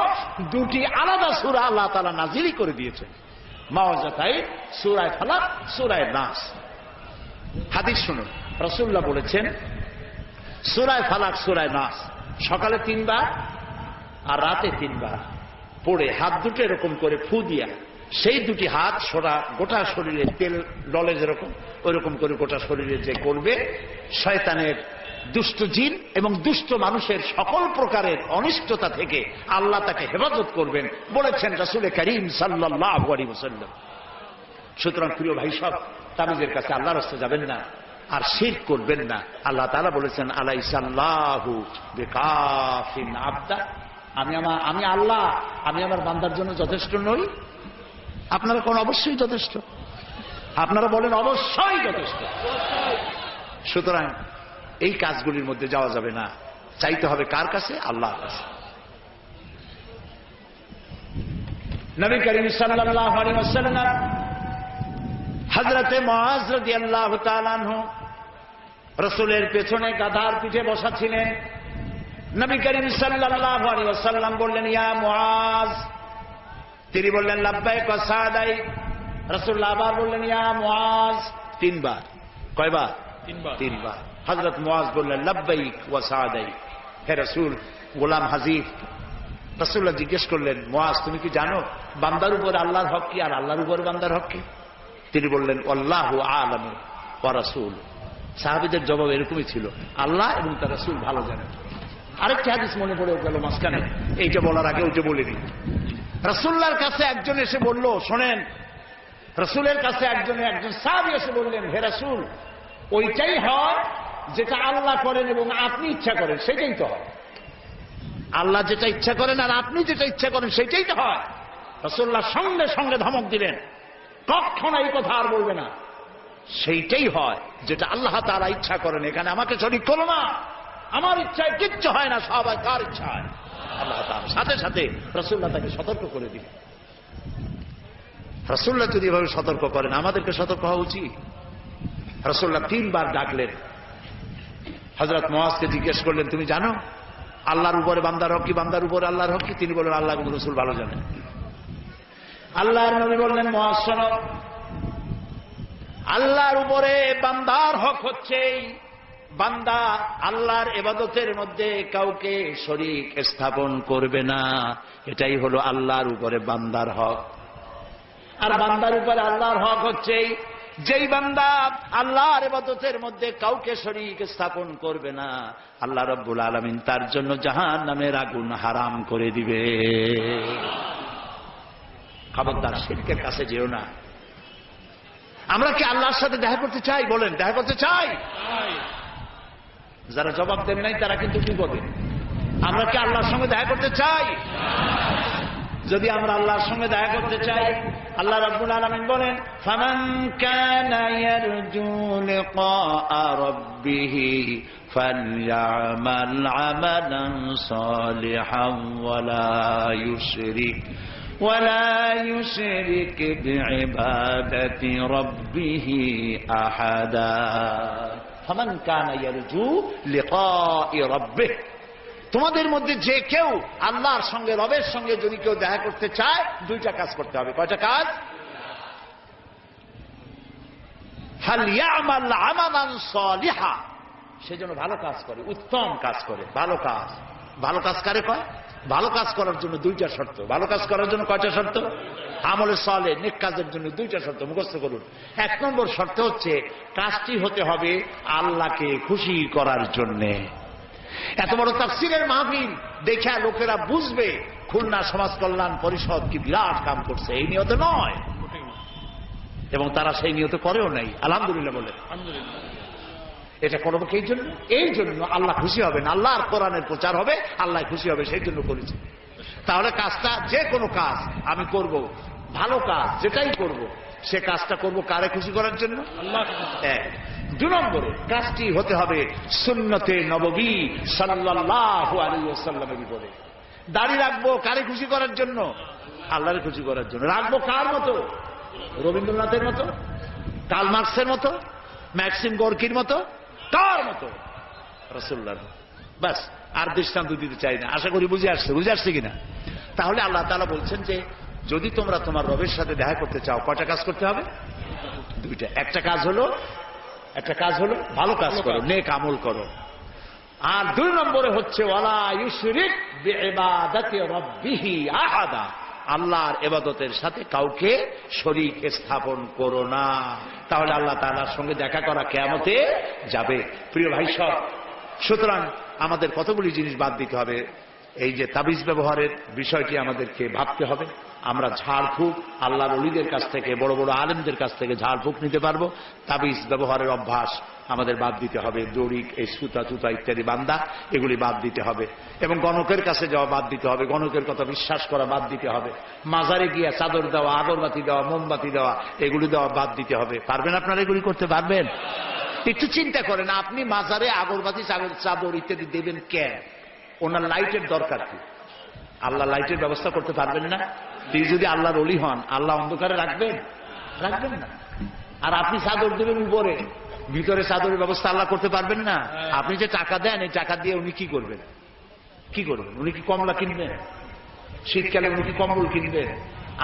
2টি আলাদা সূরা আল্লাহ তাআলা নাজিল করে দিয়েছেন, মাওয়াজাতাই, সূরা ফালাক, সূরা নাস। হাদিস শুনুন, রাসূলুল্লাহ বলেছেন সূরা ফালাক, সূরা নাস সকালে 3 বার আর রাতে 3 বার পড়ে হাত দুটো এরকম করে ফু দিয়া, সেই 2টি হাত গোটা শরীরে তেল ডলে যেরকম, ওইরকম করে গোটা শরীরে যে করবে, শয়তানের, দুষ্ট জিন এবং দুষ্ট মানুষের সকল প্রকারের অনিষ্টতা থেকে আল্লাহ তাকে হেফাজত করবেন বলেছেন রাসূল করিম সাল্লাল্লাহু আলাইহি ওয়াসাল্লাম। সুতরাং প্রিয় ভাই সব, তাবিজের কাছে আল্লাহর রাস্তায় যাবেন না আর শিরক করবেন না। আল্লাহ তাআলা বলেছেন আলাইসাল্লাহু বিকাফিন আবদা, আমি আল্লাহ, আমি আমার বান্দার জন্য যথেষ্ট নই? আপনারা কোন অবশ্যই যথেষ্ট, আপনারা বলেন অবশ্যই যথেষ্ট। সুতরাং এই কাজগুলির মধ্যে যাওয়া যাবে না, চাইতে হবে কার কাছে? আল্লাহর কাছে। নবী করিম সাল্লাল্লাহু আলাইহি ওয়াসাল্লাম হযরতে মুআজ রাদিয়াল্লাহু তাআলা আনহু রাসূলের পেছনে গাধার পিঠে বসা ছিলেন। নবী করিম সাল্লাল্লাহু আলাইহি ওয়াসাল্লাম বললেন, ইয়া মুআজ, তিনি বললেন লাব্বাইক ওয়া সাদাইক। রাসূলুল্লাহ আবার বললেন ইয়া মুআজ, তিনবার। কয়বার? তিনবার। হযরত মুআজ বললেন লাব্বাইক ওয়া সাদাইক। হে রাসূল, গোলাম হাজির। রাসূলুল্লাহ জিজ্ঞেস করলেন মুআজ, তুমি কি জানো বান্দার উপর আল্লাহর হক কি আর আল্লাহর উপর বান্দার হক কি? তিনি বললেন আল্লাহু আ'লামু ওয়া রাসূল। সাহাবীদের জবাব এরকমই ছিল, আল্লাহ এবং তার রাসূল ভালো জানেন। আরেকটা হাদিস মনে পড়ে গেল মাঝখানে, এইটা বলার আগে ওইটা বলে দিই। রাসূলুল্লাহর কাছে একজন এসে বলল, শোনেন, রাসূলের কাছে একজন সাহাবী এসে বললেন, হে রাসূল, ওইটাই হয় যেটা আল্লাহ করেন এবং আপনি ইচ্ছা করেন, সেটাই তো হয়। আল্লাহ যেটা ইচ্ছা করেন আর আপনি যেটা ইচ্ছা করেন সেটাই তো হয়। রাসূলুল্লাহ সঙ্গে সঙ্গে ধমক দিলেন, কখনো এই কথা আর বলবে না। সেইটাই হয় যেটা আল্লাহ তাআলা ইচ্ছা করেন, এখানে আমাকে শরীক করো না। আমার ইচ্ছায় কিচ্ছু হয় না, সবাই কার ইচ্ছা হয়? আল্লাহ তাআলা। সাথে সাথে রাসূলুল্লাহ তাকে সতর্ক করে দিলেন। রাসূলুল্লাহ যদি এভাবে সতর্ক করেন, আমাদেরকে সতর্ক হওয়া উচিত। রাসূলুল্লাহ তিনবার ডাকলেন। হযরত মুআজকে জিজ্ঞেস করলেন, তুমি জানো আল্লাহর উপরে বান্দার হক কি, বান্দার উপরে আল্লাহর হক কি? তিনি বললেন আল্লাহ এবং রাসূল ভালো জানেন। আল্লাহর নবী বললেন, মুআজ শোনো, আল্লাহর উপরে বান্দার হক হচ্ছে বান্দা আল্লাহর ইবাদতের মধ্যে কাউকে শরীক স্থাপন করবে না। এটাই হলো আল্লাহর উপরে বান্দার হক। আর বান্দার উপরে আল্লাহর হক হচ্ছে যেই বান্দা আল্লাহর ইবাদতের মধ্যে কাউকে শরীক স্থাপন করবে না, আল্লাহ রাব্বুল আলামিন তার জন্য জাহান্নামের আগুন হারাম করে দিবে। খবরদার শিরকের কাছে যেও না। আমরা কি আল্লাহর সাথে দেখা করতে চাই? বলেন, দেখা করতে চাই? যারা জবাব দেন নাই তারা কিন্তু বিপদে। আমরা কি আল্লাহর সঙ্গে দেখা করতে চাই? যদি আমরা আল্লাহর সঙ্গে দেখা করতে চাই, আল্লাহ রাব্বুল আলামিন বলেন, ফামান কানা ইয়ারজু লিকা রাব্বিহি ফালইআমাল আমালান সালিহান ওয়ালা ইউশরিক বিইবাদাতি রাব্বিহি আহাদা। ফামান কানা ইয়ারজু লিকা রাব্বিহি, তোমাদের মধ্যে যে কেউ আল্লাহর সঙ্গে, রবের সঙ্গে যদি কেউ দেখা করতে চায়, দুইটা কাজ করতে হবে। কয়টা কাজ? ফালইআমাল আমালান সালিহা, সেজন্য ভালো কাজ করে, উত্তম কাজ করে। ভালো কাজ, ভালো কাজ কারে কয়? ভালো কাজ করার জন্য দুইটা শর্ত। ভালো কাজ করার জন্য কয়টা শর্ত? আমলে সালেহ, নেক কাজের জন্য দুইটা শর্ত মুখস্থ করুন। এক নম্বর শর্ত হচ্ছে কাজটি হতে হবে আল্লাহকে খুশি করার জন্যে। এত বড় তাফসীরের মাহফিল দেখা লোকেরা বুঝবে খুলনা সমাজ কল্যাণ পরিষদ কি বিরাট কাম করছে, এই নিয়তে নয়, এবং তারা সেই নিয়তে করেও নাই। আলহামদুলিল্লাহ বলে, এটা করবো এই জন্য, এই জন্য আল্লাহ খুশি হবেন, আল্লাহর কোরআনের প্রচার হবে, আল্লাহ খুশি হবে, সেই জন্য করেছে। তাহলে কাজটা, যে কোনো কাজ আমি করব, ভালো কাজ যেটাই করব, সে কাজটা করব কারে খুশি করার জন্য? আল্লাহ। দুই নম্বরে কাজটি হতে হবে সুন্নতে নববী সাল্লাল্লাহু আলাইহি ওয়াসাল্লামের উপরে। দাড়ি রাখবো কারে খুশি করার জন্য? আল্লাহরে খুশি করার জন্য। রাখবো কার মতো? রবীন্দ্রনাথের মতো, কার্ল মার্কসের মতো, ম্যাক্সিম গর্কির মতো? কার মতো? রাসূলুল্লাহর। বাস, আর দৃষ্টান্ত দিতে চাই না। আশা করি বুঝে আসছে কিনা? তাহলে আল্লাহ তাআলা বলছেন যে যদি তোমরা তোমার রবের সাথে দেখা করতে চাও, কয়টা কাজ করতে হবে? দুইটা। একটা কাজ হলো ভালো কাজ করো, নেক আমল করো। আর দুই নম্বরে হচ্ছে ওয়ালা ইউশরিক বিইবাদাতি রাব্বিহি আহাদা, আল্লাহর ইবাদতের সাথে কাউকে শরীক স্থাপন করো না। তাহলে আল্লাহ তাআলার সঙ্গে দেখা করা কিয়ামতে যাবে। প্রিয় ভাই সব, সুতরাং আমাদের কতগুলি জিনিস বাদ দিতে হবে। এই যে তাবিজ ব্যবহারের বিষয়টি আমাদেরকে ভাবতে হবে। আমরা ঝাড়ফুঁক আল্লাহর ওলিদের কাছ থেকে, বড় বড় আলেমদের কাছ থেকে ঝাড়ফুঁক নিতে পারবো। তাবিজ ব্যবহারের অভ্যাস আমাদের বাদ দিতে হবে। দড়ি, এই সুতা তুতা ইত্যাদি বান্দা, এগুলি বাদ দিতে হবে। এবং গণকের কাছে যাওয়া বাদ দিতে হবে, গণকের কথা বিশ্বাস করা বাদ দিতে হবে। মাজারে গিয়ে চাদর দেওয়া, আগরবাতি দেওয়া, মোমবাতি দেওয়া, এগুলি দেওয়া বাদ দিতে হবে। পারবেন আপনারা? এগুলি করতে পারবেন? একটু চিন্তা করেন, আপনি মাজারে আগরবাতি, চাদর ইত্যাদি দেবেন কেন? ওনার লাইটের দরকার কি? আল্লাহ লাইটের ব্যবস্থা করতে পারবেন না? তিনি যদি আল্লাহর ওলি হন, আল্লাহ অন্ধকারে রাখবেন না। আর আপনি চাদর দেবেন উপরে, ভিতরে চাদরের ব্যবস্থা আল্লাহ করতে পারবেন না? আপনি যে টাকা দেন, এই টাকা দিয়ে উনি কি করবেন? উনি কি কমলা কিনবেন? শীতকালে উনি কি কম্বল কিনবেন?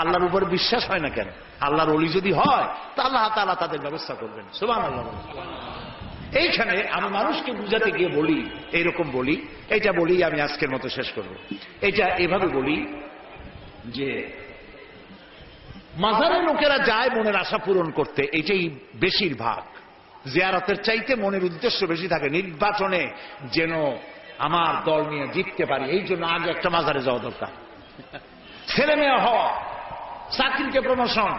আল্লাহর উপরে বিশ্বাস হয় না কেন? আল্লাহর ওলি যদি হয় তা আল্লাহ তাআলা তাদের ব্যবস্থা করবেন। সুবহানাল্লাহ। এইখানে আমি মানুষকে বুঝাতে গিয়ে বলি, এইরকম বলি, এটা বলি আমি আজকের মতো শেষ করব। এটা এভাবে বলি যে মাজারে লোকেরা যায় মনের আশা পূরণ করতে, এটাই বেশিরভাগ। জিয়ারতের চাইতে মনের উদ্দেশ্য বেশি থাকে, নির্বাচনে যেন আমার দল নিয়ে জিততে পারি, এই জন্য আগে একটা মাজারে যাওয়া দরকার। ছেলে মেয়ে হওয়া, চাকরিতে প্রমোশন,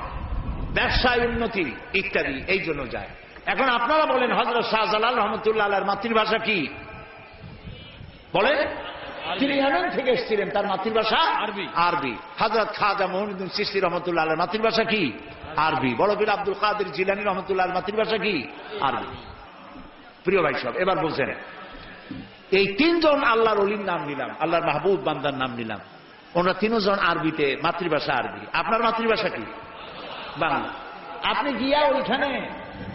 ব্যবসায় উন্নতি ইত্যাদি, এই জন্য যায়। এখন আপনারা বলেন হযরত শাহজালাল রহমতুল্লাহ আলাইহির মাতৃভাষা কি? বলেন। তিনি ইয়ামান থেকে এসেছিলেন, তার মাতৃভাষা আরবি। হযরত খাজা মুঈনুদ্দিন চিশতি রহমতুল্লাহ আলাইহির মাতৃভাষা কি? আরবি। বড় পীর আব্দুল কাদের জিলানী রহমতুল্লাহ আলাইহির মাতৃভাষা কি? আরবি। প্রিয় ভাই সব, এবার বলছেন এই তিনজন আল্লাহর ওলির নাম নিলাম, আল্লাহর মাহবুব বান্দার নাম নিলাম, ওনারা তিনজন আরবিতে, মাতৃভাষা আরবি। আপনার মাতৃভাষা কি? বাংলা। আপনি গিয়া ওইখানে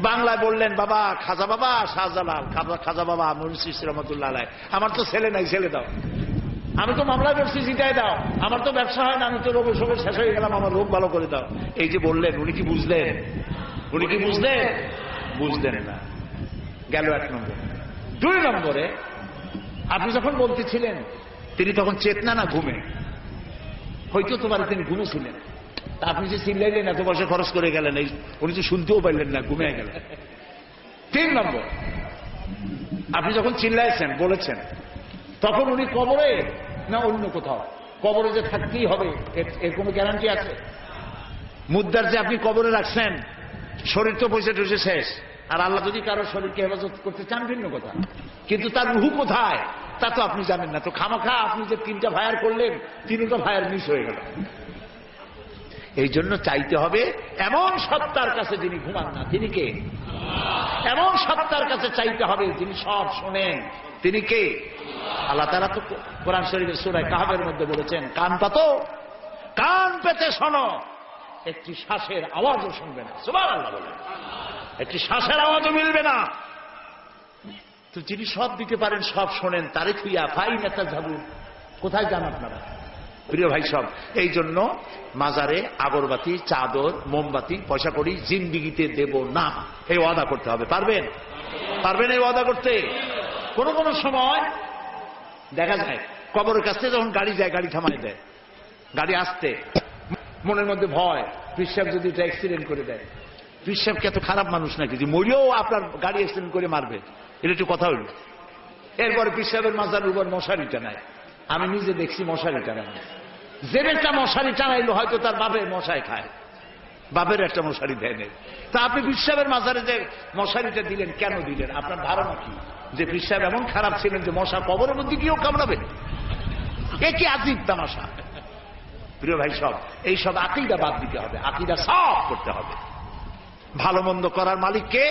বাংলায় বললেন বাবা খাজা বাবা শাহজালাল, খাজা বাবা মুন্সি রহমতুল্লাহ আলাইহি, আমার তো ছেলে নাই, ছেলে দাও। আমি তো মামলা করছি, জিতাই দাও। আমার তো ব্যবসা হয় না, আমি তো রোগের সঙ্গে শেষ হয়ে গেলাম, আমার রোগ ভালো করে দাও। এই যে বললেন, উনি কি বুঝলেন? উনি কি বুঝলেন? বুঝলেন না। গেল 1 নম্বর। 2 নম্বরে, আপনি যখন বলতেছিলেন তিনি তখন চেতনা না ঘুমে, হয়তো তোমার তিনি ঘুমেছিলেন। তা আপনি যে চিল্লাইলেন, এত পয়সা খরচ করে গেলেন, এই উনি তো শুনতেও পাইলেন না, ঘুমে গেলেন। 3 নম্বর, আপনি যখন চিল্লাইছেন বলেছেন, তখন উনি কবরে না অন্য কোথাও? কবরে যে থাকতেই হবে এর কোনো গ্যারান্টি আছে? মুদ্দার যে আপনি কবরে রাখছেন, শরীর তো পয়সা টুসে শেষ। আর আল্লাহ যদি কারো শরীরকে হেফাজত করতে চান ভিন্ন কথা, কিন্তু তার রুহু কোথায় তা তো আপনি জানেন না। তো খামাখা আপনি যে 3টা ভায়ার করলেন, 3টা ভায়ার মিস হয়ে গেল। এই জন্য চাইতে হবে এমন সত্তার কাছে যিনি ঘুমান না, তিনি কে? এমন সত্তার কাছে চাইতে হবে যিনি সব শোনেন, তিনি কে? আল্লাহ তাআলা তো কোরআন শরীফের সূরা কাহফের মধ্যে বলেছেন, কান পাতো, কান পেতে শোনো, একটি শ্বাসের আওয়াজও শুনবে না। সুবহানাল্লাহ বলেন, একটি শ্বাসের আওয়াজও মিলবে না। তো যিনি সব দিতে পারেন, সব শোনেন, তারে থুইয়া ফাই নেতা যাবো, কোথায় যান আপনারা? প্রিয় ভাই সব, এই জন্য মাজারে আগরবাতি, চাদর, মোমবাতি, পয়সা করি জিন্দিগিতে দেব না, এই ওয়াদা করতে হবে। পারবেন? পারবেন এই ওয়াদা করতে? কোন কোন সময় দেখা যায় কবরের কাছে যখন গাড়ি যায়, গাড়ি থামায় দেয়, গাড়ি আসতে মনের মধ্যে ভয়, পিসাব যদি এটা অ্যাক্সিডেন্ট করে দেয়। পিসাব কি এত খারাপ মানুষ নাকি যে মরিও আপনার গাড়ি অ্যাক্সিডেন্ট করে মারবে? এটা একটু কথা হইল। এরপরে পিসাবের মাজার উপর মশারি টানায়। আমি নিজে দেখছি মশারি টানায়, যে একটা মশারি টানাইলো হয়তো তার বাপের মশাই খায়, বাপের একটা মশারি দেয় নেই। তা আপনি পিসাবের মাজারে যে মশারিটা দিলেন, কেন দিলেন? আপনার ধারণা কি যে পিসাব এমন খারাপ ছিলেন যে মশা কবরের মধ্যে গিয়েও কামড়াবে? এ কি আজীব তামাশা! প্রিয় ভাই সব, এইসব আকীদা বাদ দিতে হবে, আকীদা সাফ করতে হবে। ভালো মন্দ করার মালিককে,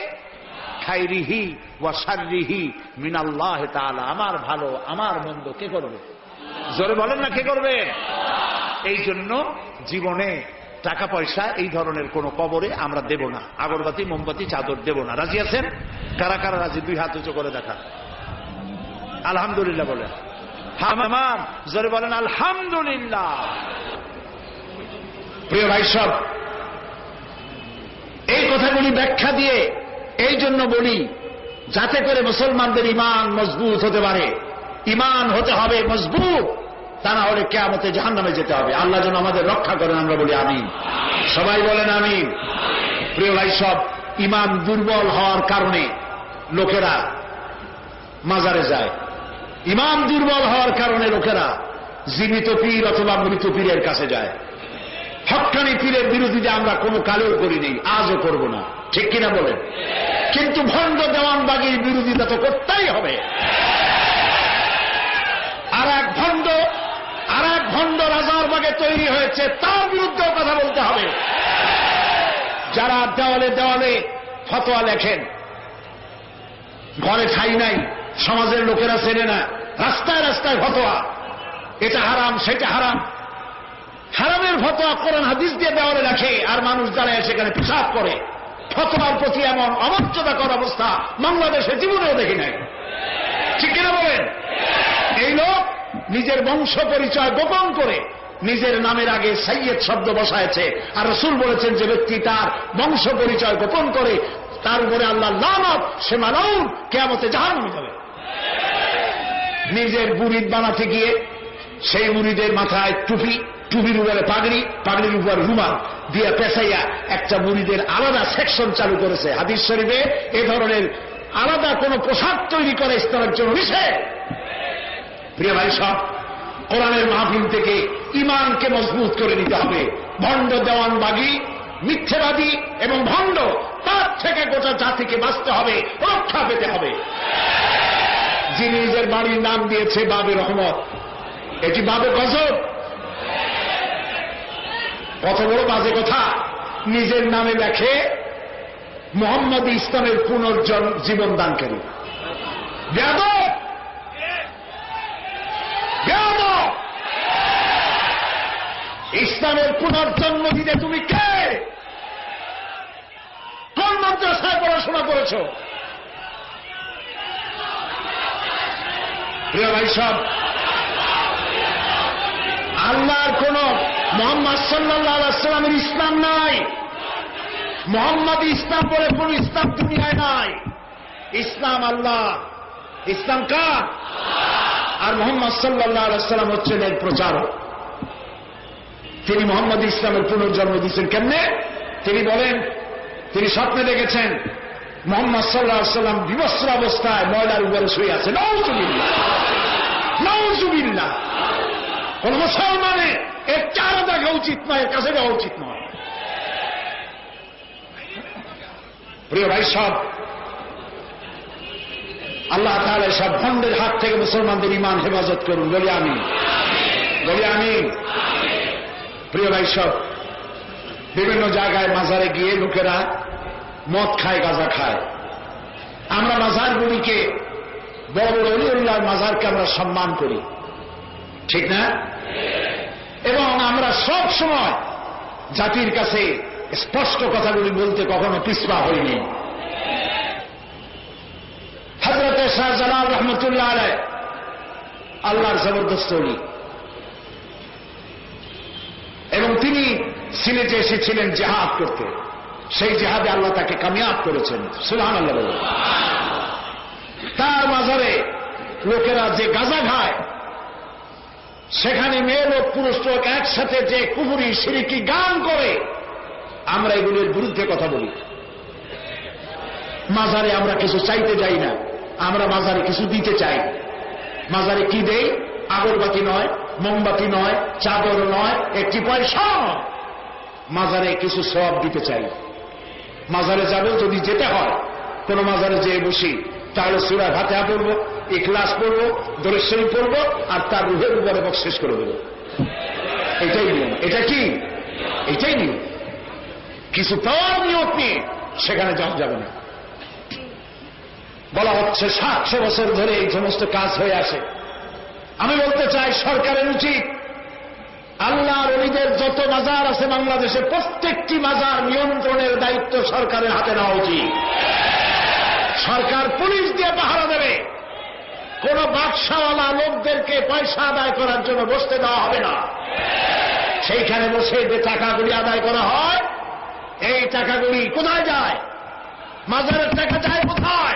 খাইরিহি ওয়া শাররিহি মিনাল্লাহি তাআলা। আমার ভালো আমার মন্দ কে করবে? জোরে বলেন না, কে করবে? এই জন্য জীবনে টাকা পয়সা এই ধরনের কোন কবরে আমরা দেব না, আগরবাতি, মোমবাতি, চাদর দেব না। রাজি আছেন? কারা কারা রাজি? 2 হাত উঁচু করে দেখা। আলহামদুলিল্লাহ বলেন। হামাম জোরে বলেন আলহামদুলিল্লাহ। প্রিয় ভাই সব, এই কথাগুলি ব্যাখ্যা দিয়ে এই জন্য বলি, যাতে করে মুসলমানদের ঈমান মজবুত হতে পারে। ঈমান হতে হবে মজবুত, তা না হলে কিয়ামতে জাহান্নামে যেতে হবে। আল্লাহ যেন আমাদের রক্ষা করেন, আমরা বলি আমিন। সবাই বলেন আমিন। প্রিয় ভাই সব, ঈমান দুর্বল হওয়ার কারণে লোকেরা মাজারে যায়। ঈমান দুর্বল হওয়ার কারণে লোকেরা জীবিত পীর অথবা মৃত পীরের কাছে যায়। হক্কানি পীরের বিরোধিতা আমরা কোনো কালেও করিনি, আজও করব না, ঠিক কিনা বলেন? কিন্তু ভণ্ড দেওয়ানবাগির বিরোধিতা তো করতেই হবে। আর এক ভণ্ড রাজারবাগে তৈরি হয়েছে, তার বিরুদ্ধেও কথা বলতে হবে। যারা দেওয়ালে দেওয়ালে ফতোয়া লেখেন, ঘরে ঠাঁই নাই, সমাজের লোকেরা চেনে না, রাস্তায় রাস্তায় ফতোয়া, এটা হারাম সেটা হারাম, হারামের ফতোয়া কোরআন হাদিস দিয়ে দেওয়ালে রাখে, আর মানুষ দাঁড়ায় সেখানে পেশাব করে। ফতোয়ার প্রতি এমন অমর্যাদাকর অবস্থা বাংলাদেশে জীবনেও দেখি নাই, ঠিক কিনা বলেন? এই লোক নিজের বংশ পরিচয় গোপন করে নিজের নামের আগে সাইয়েদ শব্দ বসায়েছে। আর রাসূল বলেছেন যে ব্যক্তি তার বংশ পরিচয় গোপন করে তার উপরে আল্লাহ লানত, সে মালাউন, কিয়ামতে জাহান্নামে যাবে। নিজের মুরিদ বানাতে গিয়ে সেই মুরিদের মাথায় টুপি, টুপির উপরে পাগড়ি, পাগড়ির উপর রুমাল দিয়ে পেঁচাইয়া একটা মুরিদের আলাদা সেকশন চালু করেছে। হাদিস শরীফে এ ধরনের আলাদা কোন পোশাক তৈরি করে ইসলামের জন্য নিষেধ। প্রিয় ভাই সব, কোরআনের মাহফিল থেকে ঈমানকে মজবুত করে নিতে হবে। ভণ্ড দেওয়ানবাগী, মিথ্যেবাদী এবং ভণ্ড, তার থেকে গোটা জাতিকে বাঁচতে হবে, রক্ষা পেতে হবে। যিনি নিজের বাড়ির নাম দিয়েছে বাবে রহমত, এটি বাবে গজব, কত বড় বাজে কথা। নিজের নামে লেখে মোহাম্মদ ইসলামের পুনর্জীবন দানকারী। বেয়াদব, বেয়াদব! ইসলামের পুনর্জন্ম দিতে তুমি কে? কোন মাদ্রাসায় পড়াশোনা করেছ? প্রিয় ভাই সব, আল্লাহর কোন মুহাম্মদ সাল্লাল্লাহু আলাইহি ওয়াসাল্লামের ইসলাম নাই। মুহাম্মদ ইসলাম বলে কোন ইসলাম দুনিয়ায় নাই। ইসলাম আল্লাহ, ইসলাম কার? আর মুহাম্মদ সাল্লাল্লাহু আলাইহি ওয়াসাল্লাম হচ্ছেন এর প্রচারক। তিনি মুহাম্মদ ইসলামের পুনর্জন্ম দিয়েছেন কেমনে? তিনি বলেন, তিনি স্বপ্নে দেখেছেন মুহাম্মদ সাল্লাল্লাহু আলাইহি ওয়াসাল্লাম বিবস্ত্র অবস্থায় ময়লার উপরে শুয়ে আছে। নাউজুবিল্লাহ, নাউজুবিল্লাহ! কোন মুসলমানের এর চারা দেখা উচিত নয়, এর কাছে যাওয়া উচিত নয়। প্রিয় ভাই সব, আল্লাহ তাআলা সব ভণ্ডের হাত থেকে মুসলমানদের ঈমান হেফাজত করুন। বলি আমিন, বলি আমিন। প্রিয় ভাই সব, বিভিন্ন জায়গায় মাজারে গিয়ে লোকেরা মদ খায়, গাঁজা খায়। আমরা মাজারগুলিকে, বড় বড় ওলিউল্লাহর মাজারকে আমরা সম্মান করি, ঠিক না? এবং আমরা সব সময় জাতির কাছে স্পষ্ট কথাগুলি বলতে কখনো পিছপা হইনি। হযরতে শাহজালাল রহমতুল্লাহ আলাইহি আল্লাহর জবরদস্ত ওলি, এবং তিনি সিলেটে এসেছিলেন জিহাদ করতে। সেই জিহাদে আল্লাহ তাকে কামিয়াব করেছেন। সুবহানাল্লাহ বলুন। তার মাজারে লোকেরা যে গাঁজা খায়, সেখানে মেয়ে লোক পুরুষ লোক একসাথে যে কুফরি শিরকি গান করে, আমরা এগুলোর বিরুদ্ধে কথা বলি। মাজারে আমরা কিছু চাইতে যাই না, আমরা মাজারে কিছু দিতে চাই। মাজারে কি দেই? আগরবাতি নয়, মোমবাতি নয়, চাদর নয়, একটি পয়সা। মাজারে কিছু সওয়াব দিতে চাই। মাজারে যাব, যদি যেতে হয় কোন মাজারে যেয়ে বসি, তাহলে সূরা ফাতিহা পড়ব, ইখলাস পড়ব, দরুদ শরীফ পড়ব, আর তার রূহের উপরে বকশিশ করে দেব। এটাই নিয়ম। এটা কি? এটাই নিয়ম। কিছু পাওয়ার নিয়ত নিয়ে সেখানে যাওয়া যাবে না। বলা হচ্ছে 700 বছর ধরে এই সমস্ত কাজ হয়ে আসে। আমি বলতে চাই, সরকারের উচিত আল্লাহর ওলিদের যত মাজার আছে বাংলাদেশে, প্রত্যেকটি মাজার নিয়ন্ত্রণের দায়িত্ব সরকারের হাতে নেওয়া উচিত। সরকার পুলিশ দিয়ে পাহারা দেবে। কোন বাদশাওয়ালা লোকদেরকে পয়সা আদায় করার জন্য বসতে দেওয়া হবে না। সেইখানে বসে যে টাকাগুলি আদায় করা হয়, এই টাকাগুলি কোথায় যায়? মাজারের টাকা যায় কোথায়?